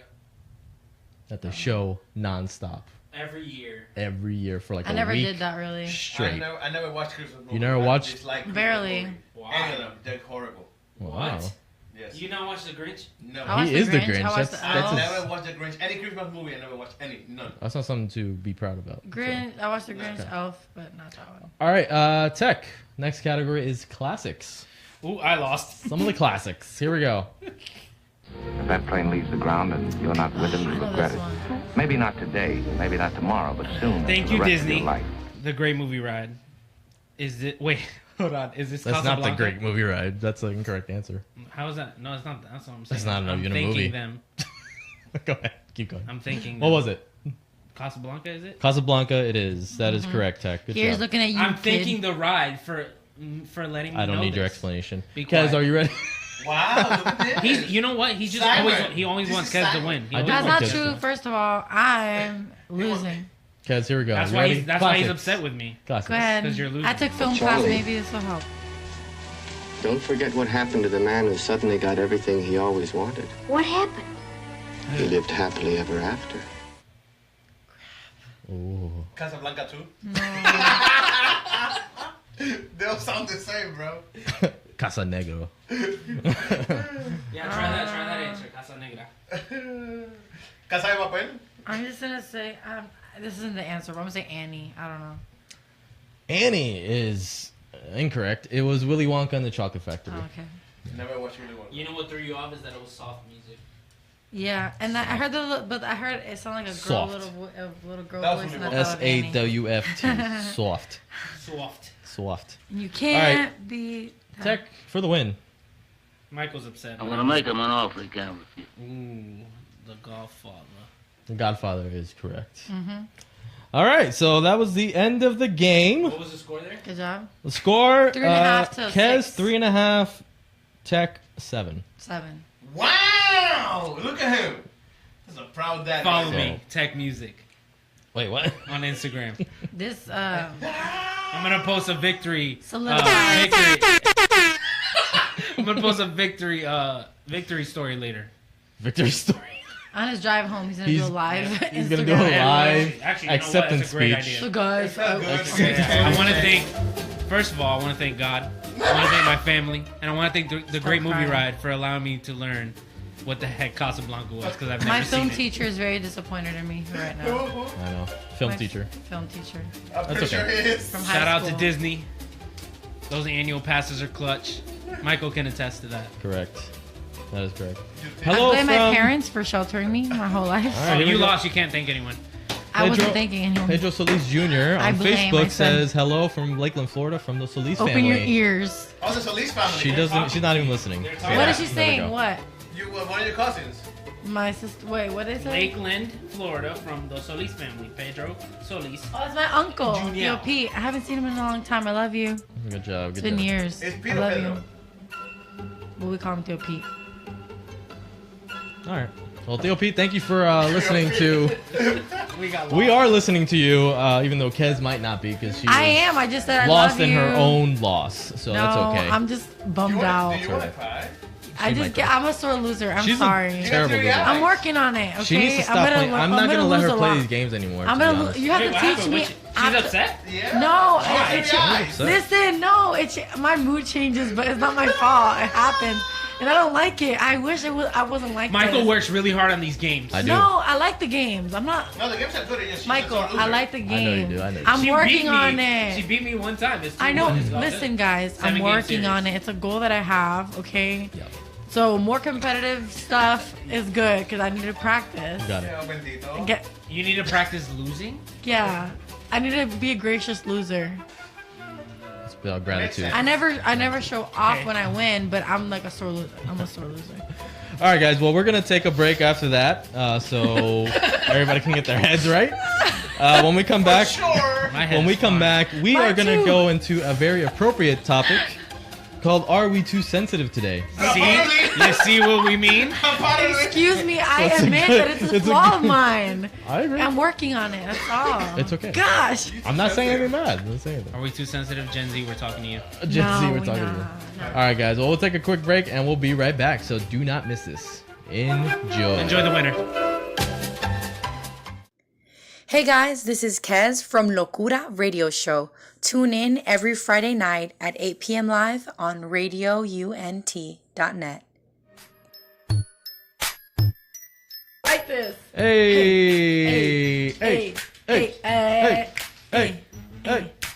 That they show nonstop Every year. every year for like I a never week did that really. straight. I never watched Christmas movies. You never I watched- dislike Christmas Barely. movies. Any of them. They're horrible. Wow. Yes. You not watch The Grinch? No. I watched He is the I Grinch. watched That's- the that's Elf. I his- never watched the Grinch. Any Christmas movie, I never watched any. None. That's not something to be proud about. Grinch. I watched the Grinch, Okay. Elf, but not that one. All right, Tech. Next category is classics. Ooh, I lost. Some of the classics. Here we go. If that plane leaves the ground and you're not with him, you regret it. Maybe not today, maybe not tomorrow, but soon. Thank for you, the rest of Disney. your life. The Great Movie Ride. Is it? Wait, hold on. Is this That's not the Casablanca? Great Movie Ride. That's the incorrect answer. How is that? No, it's not. That's what I'm saying. That's not I'm a thinking movie. them. Go ahead. Keep going. I'm thinking. What them. was it? Casablanca, is it? Casablanca. It is. That is correct, Tech. Good Here's job. looking at you, I'm kid. thinking the ride for letting me I don't know need your this. explanation. Be Kez, quiet. are you ready? Wow, look at this. He's. You know what? He just Simon. always This wants is Kez to Simon. win. He I always do That's want not Kez true. to- First of all, I'm losing. Kez, here we go. That's You why. ready? That's why he's Classics. upset with me. Classics. Go ahead. 'Cause you're losing. I took film class. Charlie. Maybe this will help. Don't forget what happened to the man who suddenly got everything he always wanted. What happened? He lived happily ever after. Ooh. Casablanca too. They all sound the same, bro. Casa Negro. Yeah, try that answer. Casa Negra. ¿Casa de papel? I'm just gonna say this isn't the answer, but I'm gonna say Annie. I don't know. Annie is incorrect. It was Willy Wonka and the Chocolate Factory. Oh, okay. Never watched Willy Wonka. You know what threw you off is that it was soft music. Yeah, and I heard but I heard it sounded like a girl, Soft. little girl That was voice. And Willy I thought of Annie. SAWFT. Soft. Soft. You can't be Tech for the win. Michael's upset. I'm gonna make him an offer he can't refuse. Ooh, the Godfather. The Godfather is correct. Mm-hmm. All right, so that was the end of the game. What was the score there? Good job. The score: 3.5 to Kez 6. 3.5, Tech 7. 7. Wow! Look at him. That's a proud dad. Follow right me, Tech Music. Wait, what? On Instagram. This I'm gonna post a victory. Solidify. I'm gonna post a victory story later. Victory story. On his drive home, he's gonna do a live. He's gonna do a live Actually, you know what? acceptance That's a great speech. idea. So guys, I want to thank. First of all, I want to thank God. I want to thank my family, and I want to thank the Great Movie crying. Ride for allowing me to learn what the heck Casablanca was, because I've never my seen film it. teacher is very disappointed in me right now. I know. Film My teacher. Film teacher. That's okay. From high Shout out to school. Disney. Those annual passes are clutch. Michael can attest to that. Correct. That is correct. I Hello blame from my parents for sheltering me my whole life. All right, Oh, here we you go. lost. You can't thank anyone. I wasn't thinking anyone. Pedro Solis Jr. I on blame my Facebook son. says hello from Lakeland, Florida, from the Solis Open family. your ears. Oh, the Solis family. She doesn't. She's not even listening. What is she There we saying? go. What? You one of your cousins. My sister. Wait, what is it? Lakeland, Florida, from the Solis family. Pedro Solis. Oh, it's my uncle. Junior. Yo, Pete. I haven't seen him in a long time. I love you. Good job. It's Good been job. years. It's I Peter love Pedro. you. But we call him Theo Pete. All right. Well, Theo Pete, thank you for listening to. We got We are listening to you, even though Kez might not be, because she I was am. I just said I lost love in you. her own loss, so no, that's okay. I'm just bummed out. Do you want to cry? I She might just get. I'm a sore loser. I'm She's a sorry. terrible loser. I'm working on it. Okay. She needs to stop playing. I'm not gonna let lose her a play lot. these games anymore. I'm to be gonna. honest. You have Wait, to what teach happened? me. She's upset? Yeah. No, Why? it's, Why? listen, no, it's my mood changes, but it's not my fault. It happens, and I don't like it. I wish it was. I wasn't like Michael this. works really hard on these games. I do. No, I like the games. I'm not. No, the games are good. She's Michael, a sore I loser. like the I know you game. do. I know you I'm She beat working me. on She it. beat me one time. It's I know. 2-1. It's all Listen, good. guys, 7 I'm game working series. on it. It's a goal that I have. Okay. Yep. So more competitive stuff is good because I need to practice. Got it. Yeah, bendito. Get, You need to practice losing? yeah, I need to be a gracious loser. It's about gratitude. I never show off Okay. when I win, but I'm like a sore loser. I'm a sore loser. All right, guys. Well, we're gonna take a break after that, so everybody can get their heads right. When we come back, My head's when we come fine. back, we are Mine gonna too. go into a very appropriate topic called "Are We Too Sensitive Today?" See? You see what we mean? Excuse me, I It's a admit good- that it's a it's a flaw good- of mine. I agree. I'm working on it. That's all. It's okay. Gosh. I'm not saying anything bad. I'm not saying anything. Are we too sensitive, Gen Z? We're talking to you. Gen Z, No, we're we talking to not. you. All right, guys. Well, we'll take a quick break and we'll be right back. So do not miss this. Enjoy. Enjoy the winner. Hey guys, this is Kez from Locura Radio Show. Tune in every Friday night at 8 p.m. live on radiount.net. Like this. Hey, Hey. hey, hey.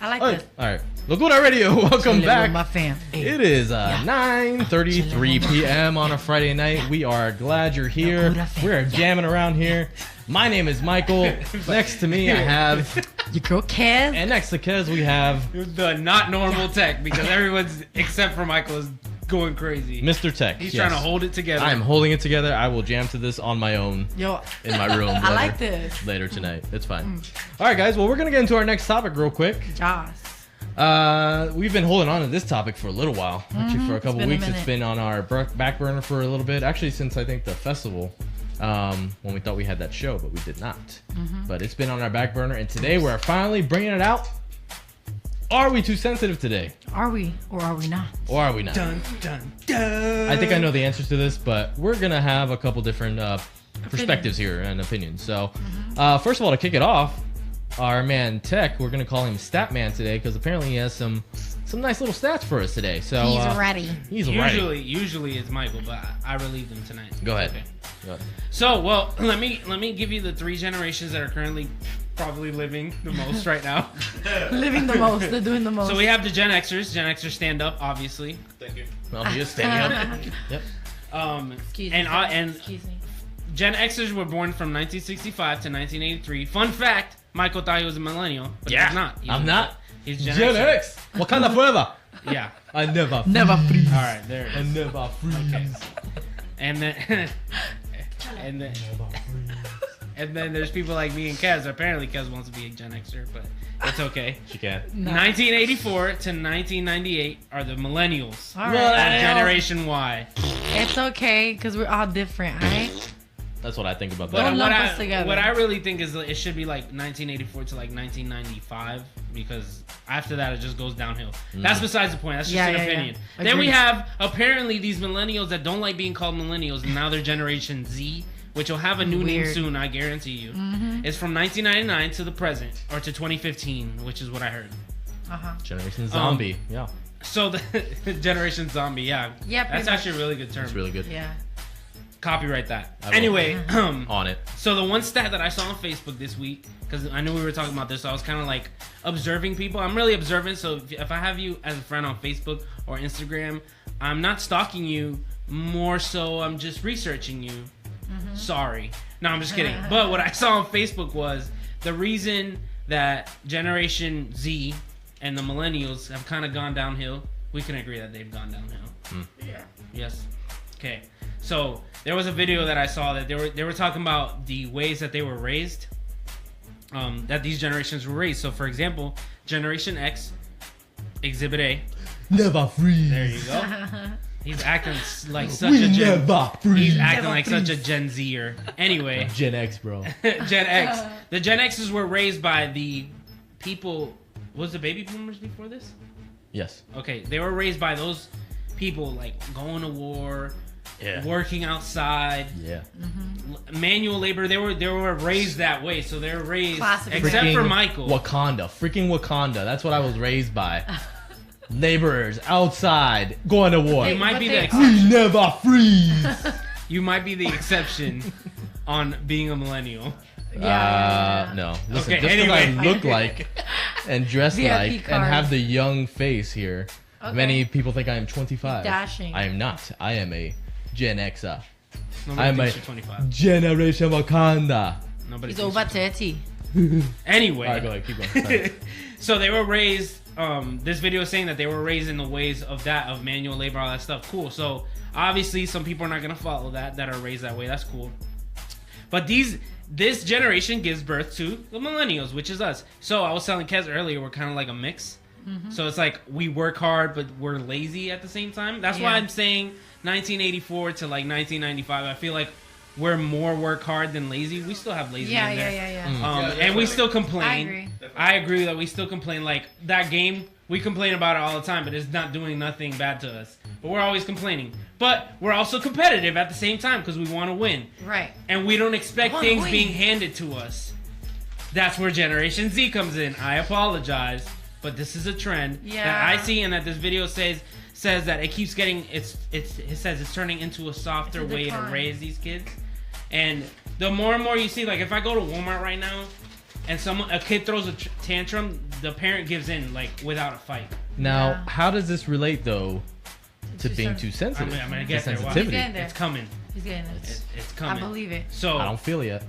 I like Hey. this. All right. Locura Radio, welcome Chilling back. with my fam. Hey. It is 9:33 p.m. on a Friday night. We are glad you're here. We're jamming around here. My name is Michael. Next to me, I have your girl Kez. And next to Kez, we have the not normal tech, because everyone's except for Michael is going crazy. Mr. Tech. He's yes. trying to hold it together. I'm holding it together. I will jam to this on my own. Yo, in my room. I like this. Later tonight. It's fine. All right, guys. Well, we're gonna get into our next topic real quick. Joss. We've been holding on to this topic for a little while. Actually, for a couple been a weeks, it's minute. been on our back burner for a little bit. Actually, since I think the festival, when we thought we had that show, but we did not. But it's been on our back burner, and today we're finally bringing it out. Are we too sensitive today? Are we or are we not? Or are we not? Dun, dun, dun. I think I know the answers to this, but we're gonna have a couple different perspectives here and opinions. So, first of all, to kick it off, our man Tech, we're gonna call him Statman today because apparently he has some nice little stats for us today. So He's ready. He's ready. Usually it's Michael, but I relieved him tonight. Go ahead. Okay. So, well, let me give you the 3 generations that are currently probably living the most right now. Living the most. They're doing the most. So we have the Gen Xers. Gen Xers stand up, obviously. Thank you. Well, he is standing up. Yep. Excuse me. Gen Xers were born from 1965 to 1983. Fun fact: Michael thought he was a millennial, but he's not. I'm not. He's Gen X. Wakanda forever. Yeah. I never freeze. All right, there. I never freeze. Okay. And then, and then there's people like me and Kez. Apparently, Kez wants to be a Gen Xer, but it's okay. She can. 1984 to 1998 are the millennials. All right. Generation Y. It's okay because we're all different, right? That's what I think about But that. Don't lump us together. what I really think is it should be like 1984 to like 1995 because after that it just goes downhill. That's besides the point. That's just an opinion. Yeah. Then we have apparently these millennials that don't like being called millennials, and now they're Generation Z, which will have a new name soon, I guarantee you. It's from 1999 to the present, or to 2015, which is what I heard. Generation Zombie. Yeah. So the Generation Zombie, yeah. Yeah, That's pretty actually a really good term. It's really good. Yeah. Copyright that. I will. Anyway, on it. So the one stat that I saw on Facebook this week, because I knew we were talking about this, so I was kind of like observing people. I'm really observant, so if I have you as a friend on Facebook or Instagram, I'm not stalking you, more so I'm just researching you. Sorry. No, I'm just kidding. But what I saw on Facebook was the reason that Generation Z and the millennials have kind of gone downhill. We can agree that they've gone downhill. Yeah. Yes. Okay. So there was a video that I saw that they were talking about the ways that they were raised, that these generations were raised. So for example, Generation X, Exhibit A. Never freeze. There you go. He's acting like such a Gen. He's acting like such a Gen Zer. Anyway, Gen X, bro. Gen X. The Gen X's were raised by the people. Was the baby boomers before this? Yes. Okay, they were raised by those people like going to war. Yeah. Working outside, manual labor. They were raised that way, so they're raised. Classic except freaking for Michael, freaking Wakanda. That's what I was raised by. Laborers outside going to war. You might be the We never freeze. You might be the exception on being a millennial. No. Listen, Okay, just anyway. I look like and dress VIP like card. and have the young face here. Okay. Many people think I am 25. Dashing. I am not. I am a Gen Xer. Nobody I am a thinks you're 25. Generation Wakanda. Nobody. He's thinks over you're 30. Anyway, All right, go ahead, keep going. Sorry. so they were raised. This video is saying that they were raised in the ways of manual labor, all that stuff. Cool. So obviously, some people are not gonna follow that are raised that way. That's cool. But this generation gives birth to the millennials, which is us. So I was telling Kez earlier, we're kind of like a mix. So it's like we work hard, but we're lazy at the same time. That's why I'm saying 1984 to like 1995. I feel like we're more work hard than lazy. We still have lazy in there. Yeah. And we still complain. I agree. I agree that we still complain. Like that game, we complain about it all the time, but it's not doing nothing bad to us. But we're always complaining. But we're also competitive at the same time because we want to win. Right. And we don't expect things being handed to us. That's where Generation Z comes in. I apologize, but this is a trend that I see, and that this video says that it keeps getting it says it's turning into a softer way to raise these kids. And the more and more you see, like if I go to Walmart right now and a kid throws a tantrum, the parent gives in like without a fight. Now, how does this relate though to being too sensitive? I'm gonna get there. Sensitivity. It's coming. He's getting there. It's coming. I believe it. So I don't feel it yet.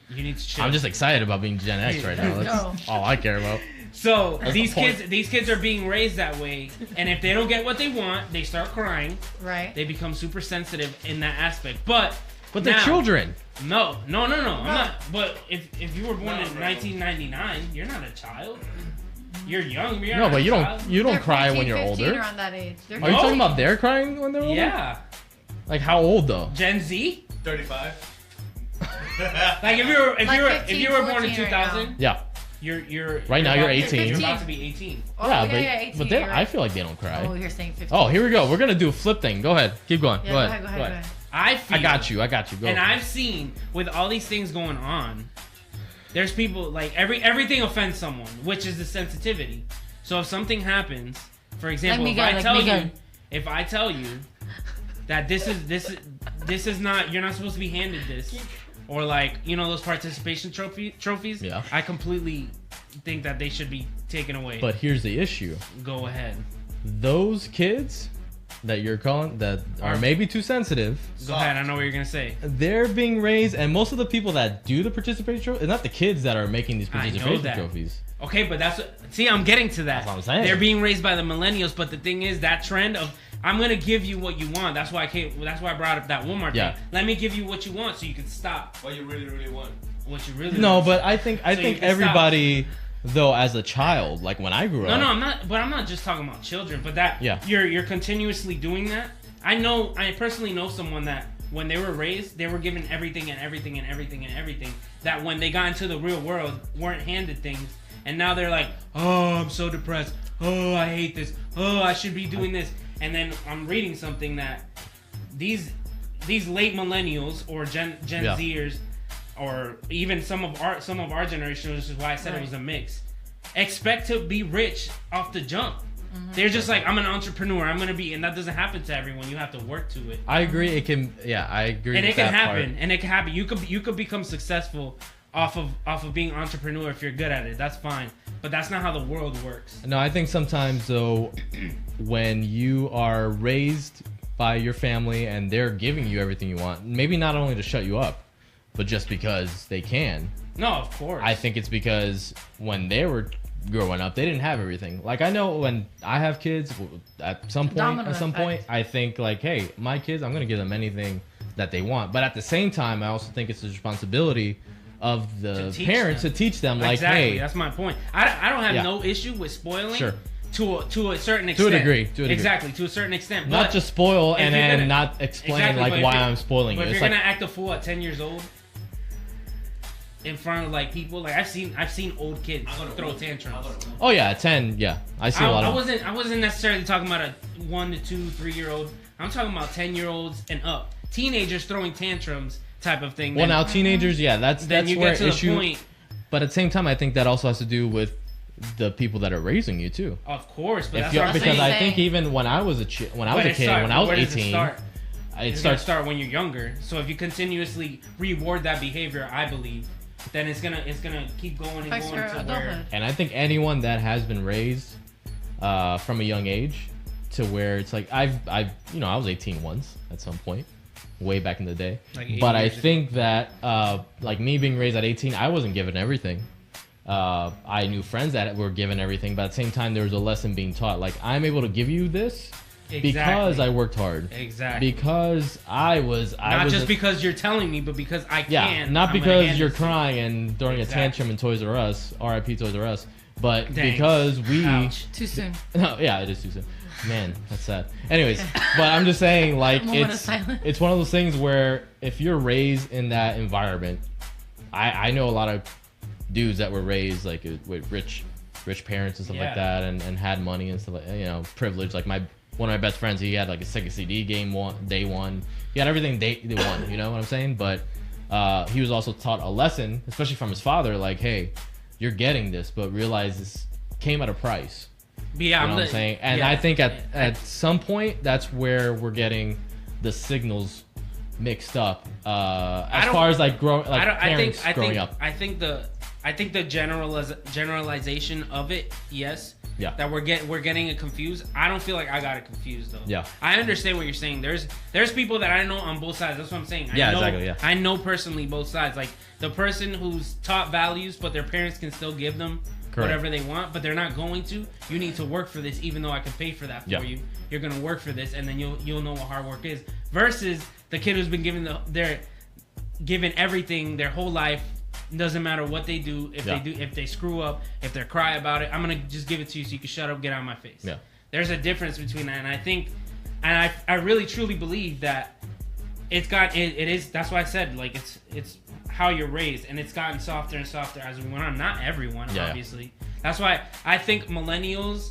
You need to chill. I'm just excited about being Gen X right now. That's all I care about. So That's these the point. kids are being raised that way, and if they don't get what they want, they start crying. Right. They become super sensitive in that aspect. But they're now- children. No. I'm not. But if you were born in 1999, you're not a child. You're young. You're No, not but a you child. don't cry 14, when you're 15 older. around that age. Are you talking about they're crying when they're older? Yeah. Like how old though? Gen Z. 35. Like if you were born in 14 right 2000. now. Yeah. You're Right now you're 18. You're about to be 18. Oh, yeah, yeah, but 18, but then you're I right. feel like they don't cry. Oh, you're saying 15. Oh, here we go. We're gonna do a flip thing. Go ahead. Keep going. Yeah, go ahead. I feel, I got you. Go. And I've seen with all these things going on, there's people like everything offends someone, which is the sensitivity. So if something happens, for example, Miguel, if I tell you that this is not, you're not supposed to be handed this, or like, you know, those participation trophies. Yeah. I completely think that they should be taken away. But here's the issue. Go ahead. Those kids that you're calling that are maybe too sensitive. Go ahead. I know what you're gonna say. They're being raised, and most of the people that do the participation trophy, it's not the kids that are making these participation trophies. Okay, but see, I'm getting to that. That's what I'm saying. They're being raised by the millennials, but the thing is, that trend of I'm gonna give you what you want. That's why I brought up that Walmart thing. Let me give you what you want, so you can stop. What you really, really want. What you really No, want. but I think everybody, though, as a child, like when I grew up. No, I'm not. But I'm not just talking about children. But that you're continuously doing that. I personally know someone that when they were raised, they were given everything and everything and everything and everything. That when they got into the real world, weren't handed things. And now they're like, oh, I'm so depressed. Oh, I hate this. Oh, I should be doing this. And then I'm reading something that these late millennials or Gen Zers, or even some of our generation, which is why I said it was a mix, expect to be rich off the jump. They're just like, I'm an entrepreneur. I'm gonna be, and that doesn't happen to everyone. You have to work to it. I agree. It can. Yeah, I agree. And with it can that happen. part. And it can happen. You could become successful off of being an entrepreneur if you're good at it. That's fine. But that's not how the world works. No, I think sometimes though, when you are raised by your family and they're giving you everything you want, maybe not only to shut you up, but just because they can. No, of course. I think it's because when they were growing up, they didn't have everything. Like I know when I have kids, at some point, I think like, hey, my kids, I'm gonna give them anything that they want. But at the same time, I also think it's the responsibility of the parents to teach them, like, exactly. hey, That's my point. I don't have no issue with spoiling. Sure. To a certain extent. To a degree. Exactly, to a certain extent. Not But just spoil and then gonna, not explain like why I'm spoiling you. But if It's you're like, gonna act a fool at 10 years old in front of like people, like I've seen old kids throw tantrums. oh yeah, 10, yeah, I see a lot of. I wasn't necessarily talking about a 1 to 2, 3-year-old. I'm talking about 10-year-olds and up, teenagers throwing tantrums type of thing. Well, now teenagers, yeah, that's you where get to issue. the point. But at the same time, I think that also has to do with the people that are raising you too. Of course, but because I think even when I was a kid, when I was 18, it starts when you're younger. So if you continuously reward that behavior, I believe, then it's gonna keep going and going to where. And I think anyone that has been raised from a young age to where it's like I was 18 once at some point, way back in the day. Like but I think that like me being raised at 18, I wasn't given everything. I knew friends that were given everything, but at the same time there was a lesson being taught. Like I'm able to give you this because I worked hard. Exactly. Because I was because you're telling me, but because I can. Not because you're crying and throwing a tantrum in Toys R Us, R.I.P. Toys R Us, but because we. Ouch. Too soon. No, yeah, it is too soon. Man, that's sad. Anyways, but I'm just saying, like, it's one of those things where if you're raised in that environment, I know a lot of dudes that were raised like with rich parents and stuff like that, and had money and stuff like, privilege. Like one of my best friends, he had like a Sega CD game day one. He had everything day one. You know what I'm saying? But he was also taught a lesson, especially from his father, like, hey, you're getting this, but realize this came at a price. Yeah, you know what I'm saying? And I think at some point, that's where we're getting the signals mixed up as far as like parents growing up. I think the generalization of it, yes. Yeah. That we're getting it confused. I don't feel like I got it confused though. Yeah. I understand what you're saying. There's people that I know on both sides. That's what I'm saying. Exactly. I know personally both sides. Like the person who's taught values, but their parents can still give them whatever they want, but they're not going to. You need to work for this, even though I can pay for that for you. You're gonna work for this, and then you'll know what hard work is. Versus the kid who's been given everything their whole life. Doesn't matter what they do. If they screw up, if they cry about it, I'm gonna just give it to you so you can shut up, get out of my face. Yeah. There's a difference between that, and I think, and I really truly believe that it is. That's why I said like it's how you're raised, and it's gotten softer and softer as we went on. Not everyone, obviously. That's why I think millennials,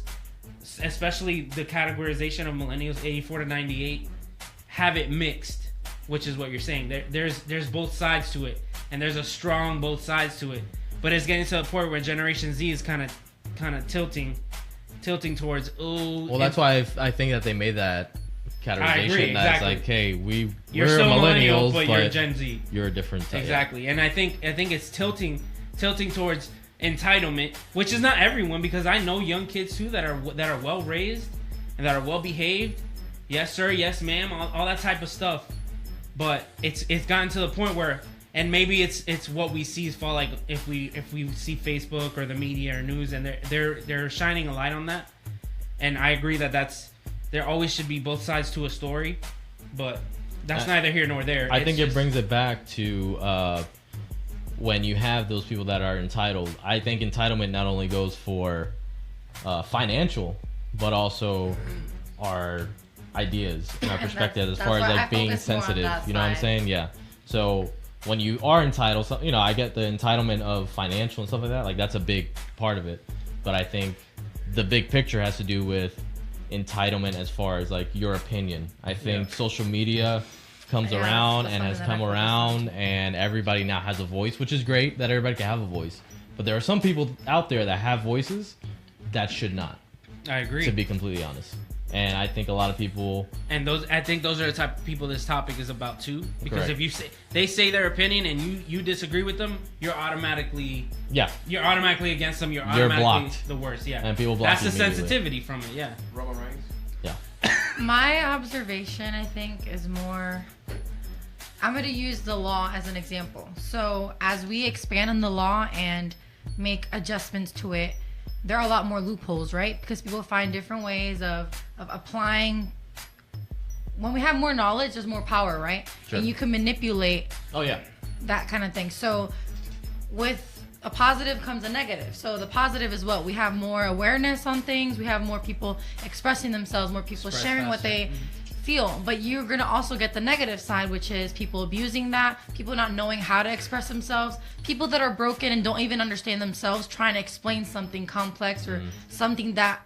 especially the categorization of millennials, 84 to 98, have it mixed, which is what you're saying. There's both sides to it, and there's a strong both sides to it. But it's getting to the point where Generation Z is kind of tilting towards. Well, that's why I think that they made that categorization that's like, hey, we're still millennials, but you're Gen Z. You're a different type. Exactly, and I think it's tilting towards entitlement, which is not everyone, because I know young kids too that are well raised and that are well behaved. Yes sir, yes ma'am, all that type of stuff. But it's gotten to the point where, and maybe it's what we see is fall, like if we see Facebook or the media or news, and they're shining a light on that. And I agree that there always should be both sides to a story, but that's neither here nor there. I think it brings it back to when you have those people that are entitled. I think entitlement not only goes for financial, but also our ideas and our perspective as far as like being sensitive. You know what I'm saying? Yeah. So when you are entitled, so, I get the entitlement of financial and stuff like that. Like that's a big part of it. But I think the big picture has to do with entitlement as far as like your opinion. I think social media comes around and has come around, and everybody now has a voice, which is great that everybody can have a voice. But there are some people out there that have voices that should not. I agree. To be completely honest. And I think a lot of people, and I think those are the type of people this topic is about too. Because if they say their opinion and you disagree with them, you're automatically against them. You're automatically blocked. The worst. Yeah, and people block. That's the sensitivity from it. Yeah. Roman Reigns. Yeah. My observation, I think, is more. I'm going to use the law as an example. So as we expand on the law and make adjustments to it, there are a lot more loopholes, right? Because people find different ways of applying. When we have more knowledge, there's more power, right? Sure. And you can manipulate that kind of thing. So with a positive comes a negative. So the positive is what? We have more awareness on things. We have more people expressing themselves, more people sharing what they feel. But you're going to also get the negative side, which is people abusing that, people not knowing how to express themselves, people that are broken and don't even understand themselves trying to explain something complex or something that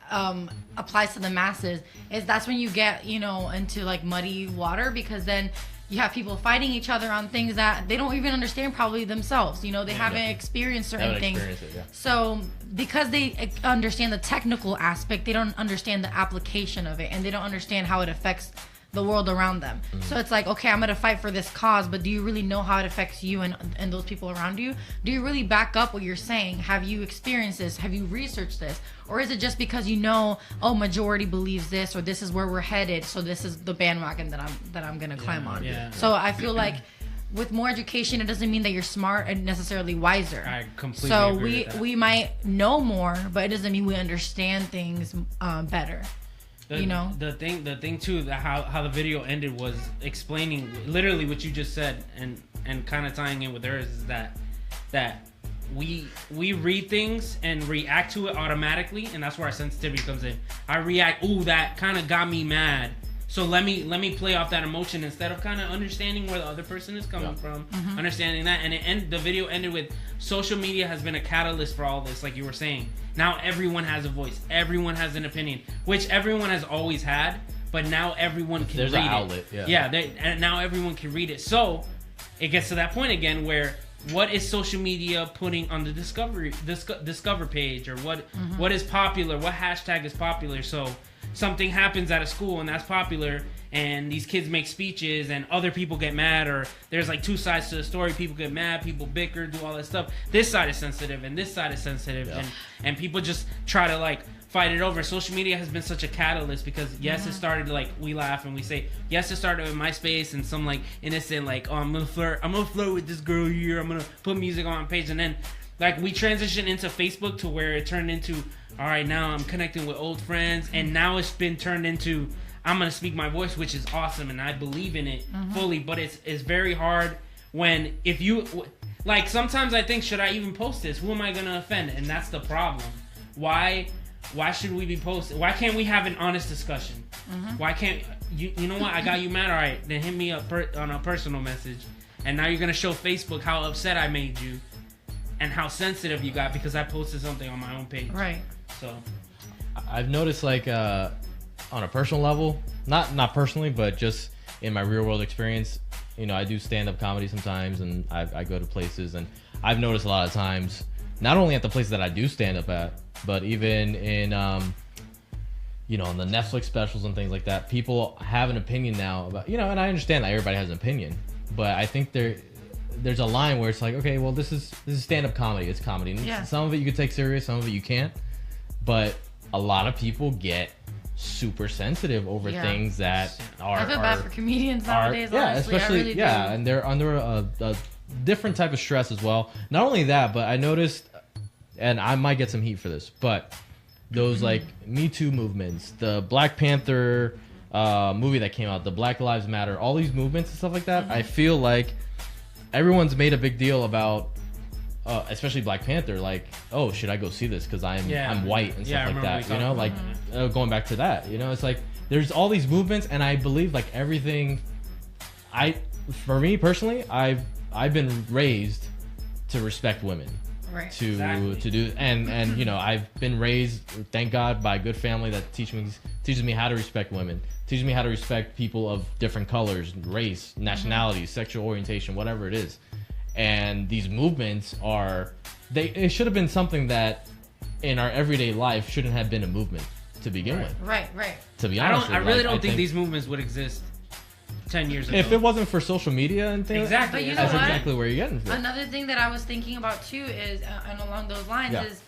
applies to the masses. That's when you get into like muddy water, because then you have people fighting each other on things that they don't even understand probably themselves. They haven't experienced certain things. So because they understand the technical aspect, they don't understand the application of it, and they don't understand how it affects the world around them. So it's like, okay, I'm gonna fight for this cause, but do you really know how it affects you and those people around you? Do you really back up what you're saying? Have you experienced this? Have you researched this? Or is it just because majority believes this, or this is where we're headed, so this is the bandwagon that I'm gonna climb on? So I feel like with more education, it doesn't mean that you're smart and necessarily wiser. I completely agree with that. We might know more, but it doesn't mean we understand things better. The thing too, that how the video ended was explaining literally what you just said, and kind of tying in with hers, is that we read things and react to it automatically, and that's where our sensitivity comes in. I react, ooh, that kind of got me mad, so let me play off that emotion instead of kind of understanding where the other person is coming from, understanding that. And the video ended with, social media has been a catalyst for all this, like you were saying. Now everyone has a voice, everyone has an opinion, which everyone has always had, but now everyone can read it. There's an outlet, and now everyone can read it. So it gets to that point again where, what is social media putting on the discover page, or what is popular, what hashtag is popular? So something happens at a school and that's popular, and these kids make speeches and other people get mad, or there's like two sides to the story. People get mad, people bicker, do all that stuff. This side is sensitive and this side is sensitive, and people just try to like fight it over. Social media has been such a catalyst, because it started, like, we laugh and we say, it started with MySpace and some like innocent like, oh, I'm gonna flirt with this girl here, I'm gonna put music on my page, and then like we transitioned into Facebook to where it turned into, all right, now I'm connecting with old friends, and now it's been turned into, I'm gonna speak my voice, which is awesome, and I believe in it fully. But it's very hard when, if you like, sometimes I think, should I even post this? Who am I gonna offend? And that's the problem. Why should we be posting? Why can't we have an honest discussion? Why can't you know what, I got you mad, all right, then hit me up on a personal message, and now you're gonna show Facebook how upset I made you and how sensitive you got because I posted something on my own page. Right. So I've noticed, like, on a personal level, not personally, but just in my real world experience, I do stand-up comedy sometimes, and I go to places, and I've noticed a lot of times, not only at the places that I do stand up at, but even in on the Netflix specials and things like that, people have an opinion now about, and I understand that everybody has an opinion, but I think there's a line where it's like, okay, well, this is stand-up comedy. It's comedy. And Yeah. some of it you can take serious, some of it you can't. But a lot of people get super sensitive over things that I feel bad for comedians nowadays. Honestly, especially I really do. and they're under a different type of stress as well. Not only that, but I noticed, and I might get some heat for this, but those like Me Too movements, the Black Panther movie that came out, the Black Lives Matter, all these movements and stuff like that, I feel like everyone's made a big deal about, especially Black Panther, like, oh, should I go see this because I'm white and stuff like that, like going back to that, it's like there's all these movements, and I believe like everything. For me personally, I've been raised to respect women, right? To do and I've been raised, thank God, by a good family that teaches me how to respect women, teaches me how to respect people of different colors, race, nationality, sexual orientation, whatever it is. And these movements it should have been something that in our everyday life shouldn't have been a movement to begin with. Right. To be honest, I really don't think these movements would exist 10 years ago. If it wasn't for social media and things, exactly, But you that's know what? exactly where you're getting from. Another thing that I was thinking about too is, and along those lines Yeah. is,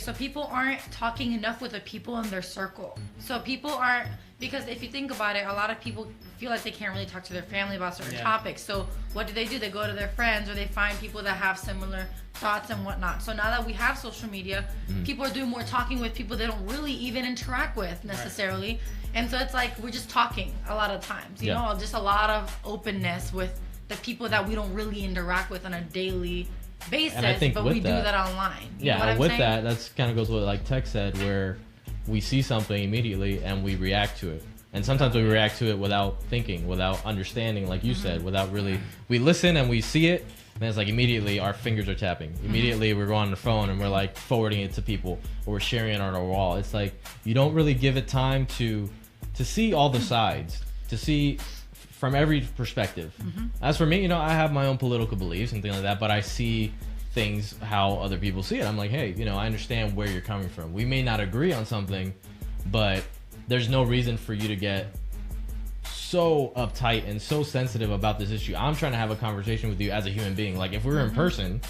so people aren't talking enough with the people in their circle. So people aren't, because if you think about it, a lot of people feel like they can't really talk to their family about certain topics. So what do? They go to their friends, or they find people that have similar thoughts and whatnot. So now that we have social media, people are doing more talking with people they don't really even interact with necessarily. And so it's like we're just talking a lot of times, you know, just a lot of openness with the people that we don't really interact with on a daily basis, And I think but with we do that online. You know what I'm with saying? that's kind of goes with like Tech said, where we see something immediately and we react to it. And sometimes we react to it without thinking, without understanding, like you said, without really, we listen and we see it, and it's like immediately our fingers are tapping. Immediately we're going on the phone and we're like forwarding it to people, or we're sharing it on our wall. It's like you don't really give it time to see all the sides, to see from every perspective. As for me, I have my own political beliefs and things like that, but I see things how other people see it. I'm like, hey, I understand where you're coming from. We may not agree on something, but there's no reason for you to get so uptight and so sensitive about this issue. I'm trying to have a conversation with you as a human being. Like, if we were in person,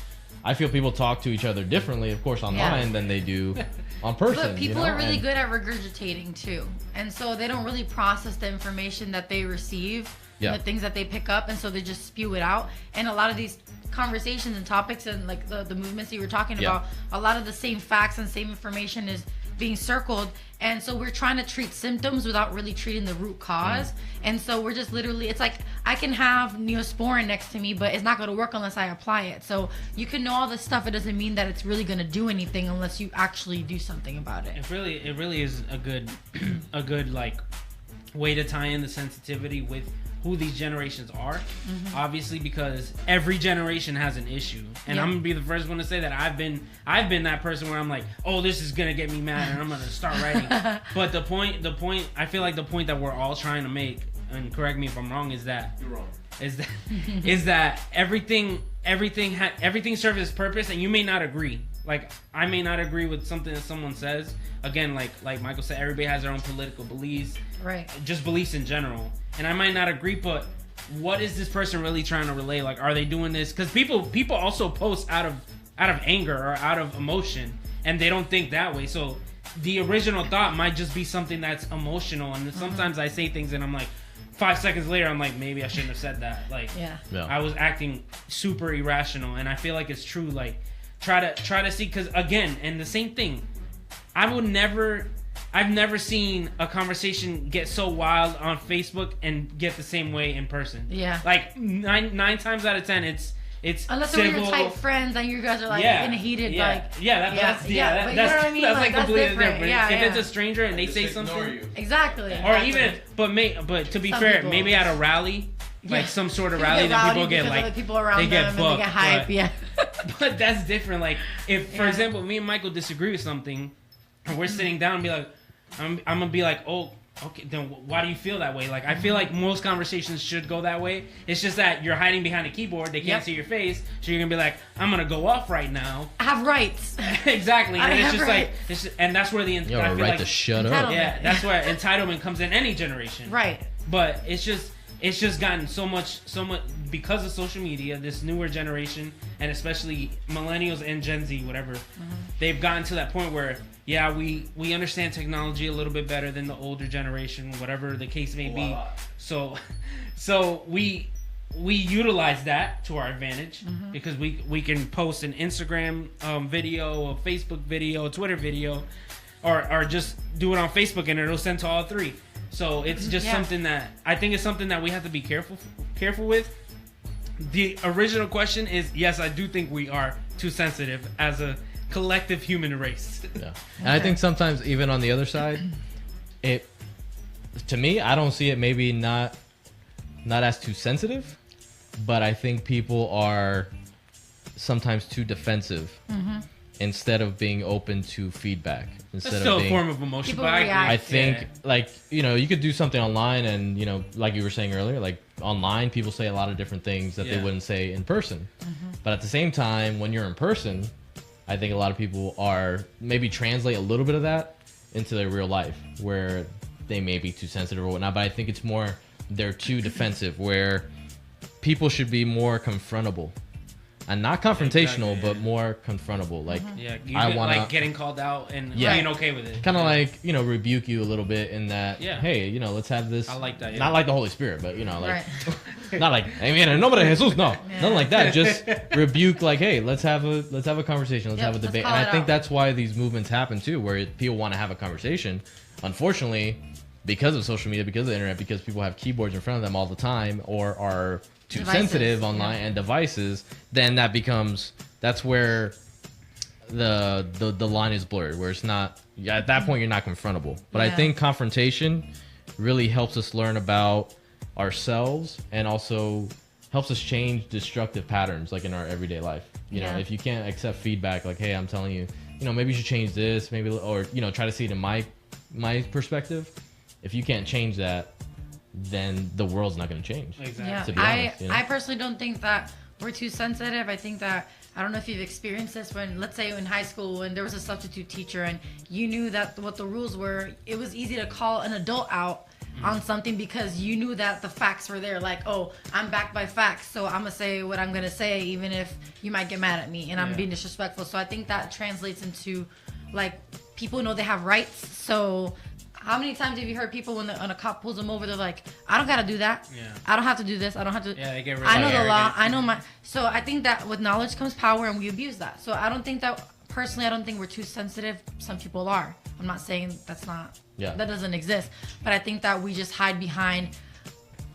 I feel people talk to each other differently, of course, online than they do on person. But people are really good at regurgitating too, and so they don't really process the information that they receive, the things that they pick up, and so they just spew it out. And a lot of these conversations and topics and like the movements that you were talking about, a lot of the same facts and same information is being circled, and so we're trying to treat symptoms without really treating the root cause. And so we're just literally, it's like I can have Neosporin next to me, but it's not going to work unless I apply it. So you can know all this stuff, it doesn't mean that it's really going to do anything unless you actually do something about it. It really is a good like way to tie in the sensitivity with who these generations are. Obviously, because every generation has an issue, and I'm gonna be the first one to say that I've been that person where I'm like, oh, this is gonna get me mad and I'm gonna start writing. But the point I feel like the point that we're all trying to make, and correct me if I'm wrong, is that You're wrong. is that everything serves its purpose, and you may not agree. Like, I may not agree with something that someone says. Again, like Michael said, everybody has their own political beliefs, right? Just beliefs in general. And I might not agree, but what is this person really trying to relay? Like, are they doing this? Because people also post out of anger or out of emotion, and they don't think that way. So the original thought might just be something that's emotional. And sometimes I say things, and I'm like, 5 seconds later, I'm like, maybe I shouldn't have said that. Like, I was acting super irrational, and I feel like it's true. Like, try to see, because again, and the same thing, I've never seen a conversation get so wild on Facebook and get the same way in person. Yeah. Like nine times out of 10, it's unless civil. they're your tight friends and you guys are like in a heated that's but you know what I mean? That's like completely different. different. If it's a stranger and they say something, exactly. Or even, but to be Some fair, people. maybe at a rally. Like some sort of rally that people get like people around they them get booked, and they get hype, but that's different. Like if, for example, me and Michael disagree with something, and we're sitting down and be like, I'm gonna be like, oh, okay, then why do you feel that way? Like, I feel like most conversations should go that way. It's just that you're hiding behind a keyboard. They can't see your face. So you're going to be like, I'm going to go off right now. I have rights. Exactly. And it's just rights. like, and that's where the... You have a right to shut up. Yeah, that's where entitlement comes in any generation. Right. But it's just gotten so much, because of social media, this newer generation, and especially millennials and Gen Z, whatever, they've gotten to that point where, yeah, we understand technology a little bit better than the older generation, whatever the case may be. So we utilize that to our advantage because we can post an Instagram video, a Facebook video, a Twitter video, or just do it on Facebook and it'll send to all three. So it's just something that I think is something that we have to be careful with. The original question is, yes, I do think we are too sensitive as a collective human race. Yeah. And I think sometimes even on the other side, to me, I don't see it maybe not as too sensitive, but I think people are sometimes too defensive instead of being open to feedback. Instead That's still of being, a form of emotion, but I think like, you could do something online and, like you were saying earlier, like online people say a lot of different things that they wouldn't say in person. But at the same time, when you're in person, I think a lot of people are maybe translate a little bit of that into their real life where they may be too sensitive or whatnot. But I think it's more they're too defensive where people should be more confrontable. And not confrontational, but more confrontable. Like, I want like getting called out and being okay with it. Kind of like, rebuke you a little bit in that, hey, let's have this. I like that. Not like the Holy Spirit, but, like, not like, amen, en nombre de Jesus, no. Nothing like that. Just rebuke, like, hey, let's have a conversation. Let's have a debate. And I think that's why these movements happen, too, where people want to have a conversation. Unfortunately, because of social media, because of the internet, because people have keyboards in front of them all the time or are too sensitive online and devices, then that's where the line is blurred, where it's not, at that point you're not confrontable. But I think confrontation really helps us learn about ourselves and also helps us change destructive patterns like in our everyday life. You know, if you can't accept feedback like, hey, I'm telling you, maybe you should change this, maybe, or try to see it in my perspective. If you can't change that, then the world's not going to change. Exactly. To be honest, I personally don't think that we're too sensitive. I think that, I don't know if you've experienced this when, let's say in high school, when there was a substitute teacher and you knew that what the rules were, it was easy to call an adult out on something because you knew that the facts were there. Like, oh, I'm backed by facts, so I'm going to say what I'm going to say even if you might get mad at me and I'm being disrespectful. So I think that translates into, like, people know they have rights, so... How many times have you heard people when a cop pulls them over, they're like, I don't got to do that. Yeah. I don't have to do this. I don't have to. Yeah, they get really I know arrogant. the law. I know my. So I think that with knowledge comes power and we abuse that. So I don't think that, personally, I don't think we're too sensitive. Some people are. I'm not saying that's not, that doesn't exist. But I think that we just hide behind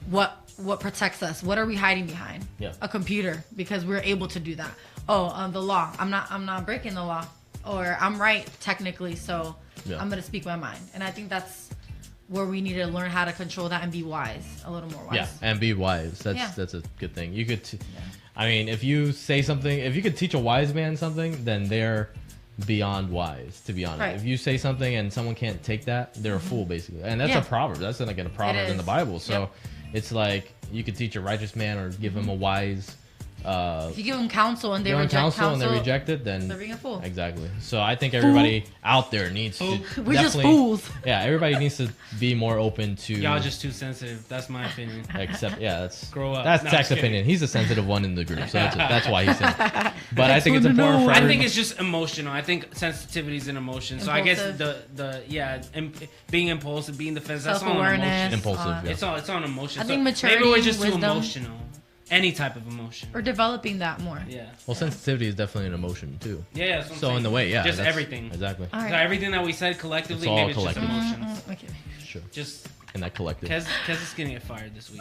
what protects us. What are we hiding behind? Yeah. A computer, because we're able to do that. Oh, the law. I'm not breaking the law. Or I'm right, technically, so... I'm going to speak my mind. And I think that's where we need to learn how to control that and be wise, a little more wise. Yeah, and be wise. That's a good thing. You could, I mean, if you say something, if you could teach a wise man something, then they're beyond wise, to be honest. Right. If you say something and someone can't take that, they're a fool, basically. And that's a proverb. That's like a proverb in the Bible. So it's like you could teach a righteous man or give him a wise... if you give them counsel and they reject counsel and they reject it, then they're being a fool. Exactly. So I think everybody out there needs to we're just fools. Yeah, everybody needs to be more open to. Y'all just too sensitive. That's my opinion. That's grow up. That's Tech's opinion. He's the sensitive one in the group, so that's why he's sensitive. But I think it's important for everyone. I think it's just emotional. I think sensitivity is an emotion. So I guess being impulsive, being defensive, that's all an emotion. Impulsive. It's on emotion. I think maturity, maybe we're just wisdom, too emotional. Any type of emotion. Or developing that more. Yeah. Well, sensitivity is definitely an emotion too. Yeah. So in the way, just everything. Exactly. All right. So everything that we said collectively, maybe it's just emotions. Okay. Sure. Just in that collective. Kez is gonna get fired this week.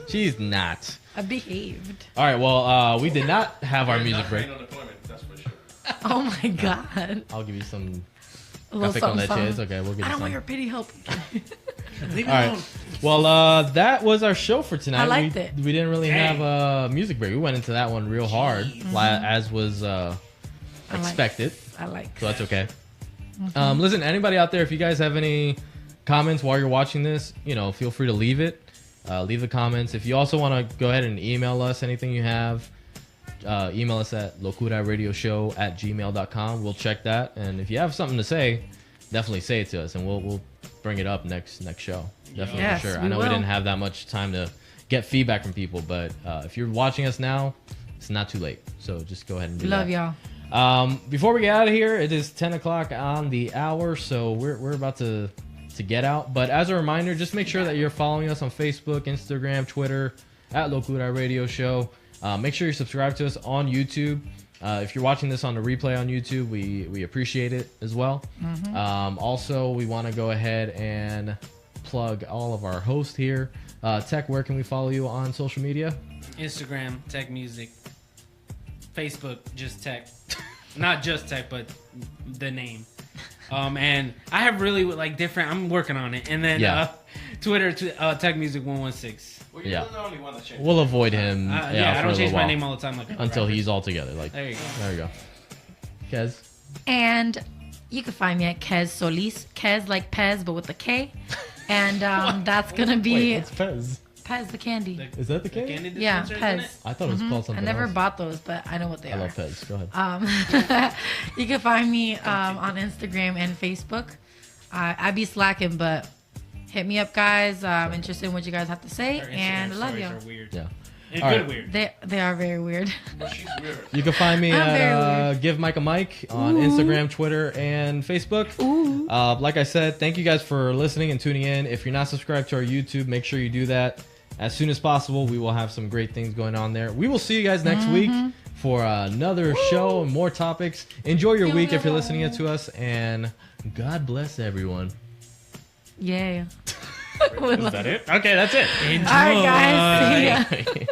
She's not. I behaved. All right. Well, we did not have our music break. That's for sure. Oh my god. I'll give you some. A little something. Okay, we'll get. I don't want your pity help. Leave All right. Well, that was our show for tonight. I liked it. We didn't really have a music break. We went into that one real hard, as was expected. I like. So that's okay. Listen, anybody out there, if you guys have any comments while you're watching this, feel free to leave it. Leave the comments. If you also want to go ahead and email us anything you have, email us at locuraradioshow@gmail.com. We'll check that. And if you have something to say, definitely say it to us, and we'll bring it up next show. Definitely, Yes, for sure. we I know we will. didn't have that much time to get feedback from people, but if you're watching us now, it's not too late. So just go ahead and do Love that. y'all. Before we get out of here, it is 10 o'clock on the hour, so we're about to get out. But as a reminder, just make sure that you're following us on Facebook, Instagram, Twitter, at Locura Radio Show. Make sure you subscribe to us on YouTube. If you're watching this on the replay on YouTube, we appreciate it as well. Also, we want to go ahead and plug all of our hosts here. Tech, where can we follow you on social media? Instagram, Tech Music. Facebook, just Tech. Not just Tech, but the name. And I have really different. I'm working on it. And then Twitter, Tech Music 116. Well, you're the only one that changed. We'll avoid him. I don't change my name all the time. Until he's all together. There you go. There you go. Kez. And you can find me at Kez Solis. Kez like Pez, but with a K. And that's going to be... Wait, what's Pez? Pez, the candy. Is that the candy? Yeah, Pez. I thought it was called something I never else. bought those, but I know what they are. I love Pez. Go ahead. You can find me on Instagram and Facebook. I be slacking, but hit me up, guys. I'm interested in what you guys have to say, and I love you. Yeah. All right. Weird. They are very weird. She's weird. You can find me I'm very at weird. Give Mike a Mic on Instagram, Twitter, and Facebook. Like I said, thank you guys for listening and tuning in. If you're not subscribed to our YouTube, make sure you do that as soon as possible. We will have some great things going on there. We will see you guys next week for another show and more topics. Enjoy your week if you're listening to us, and God bless everyone. Yeah. Is that it? Okay, that's it. All right, guys. See ya.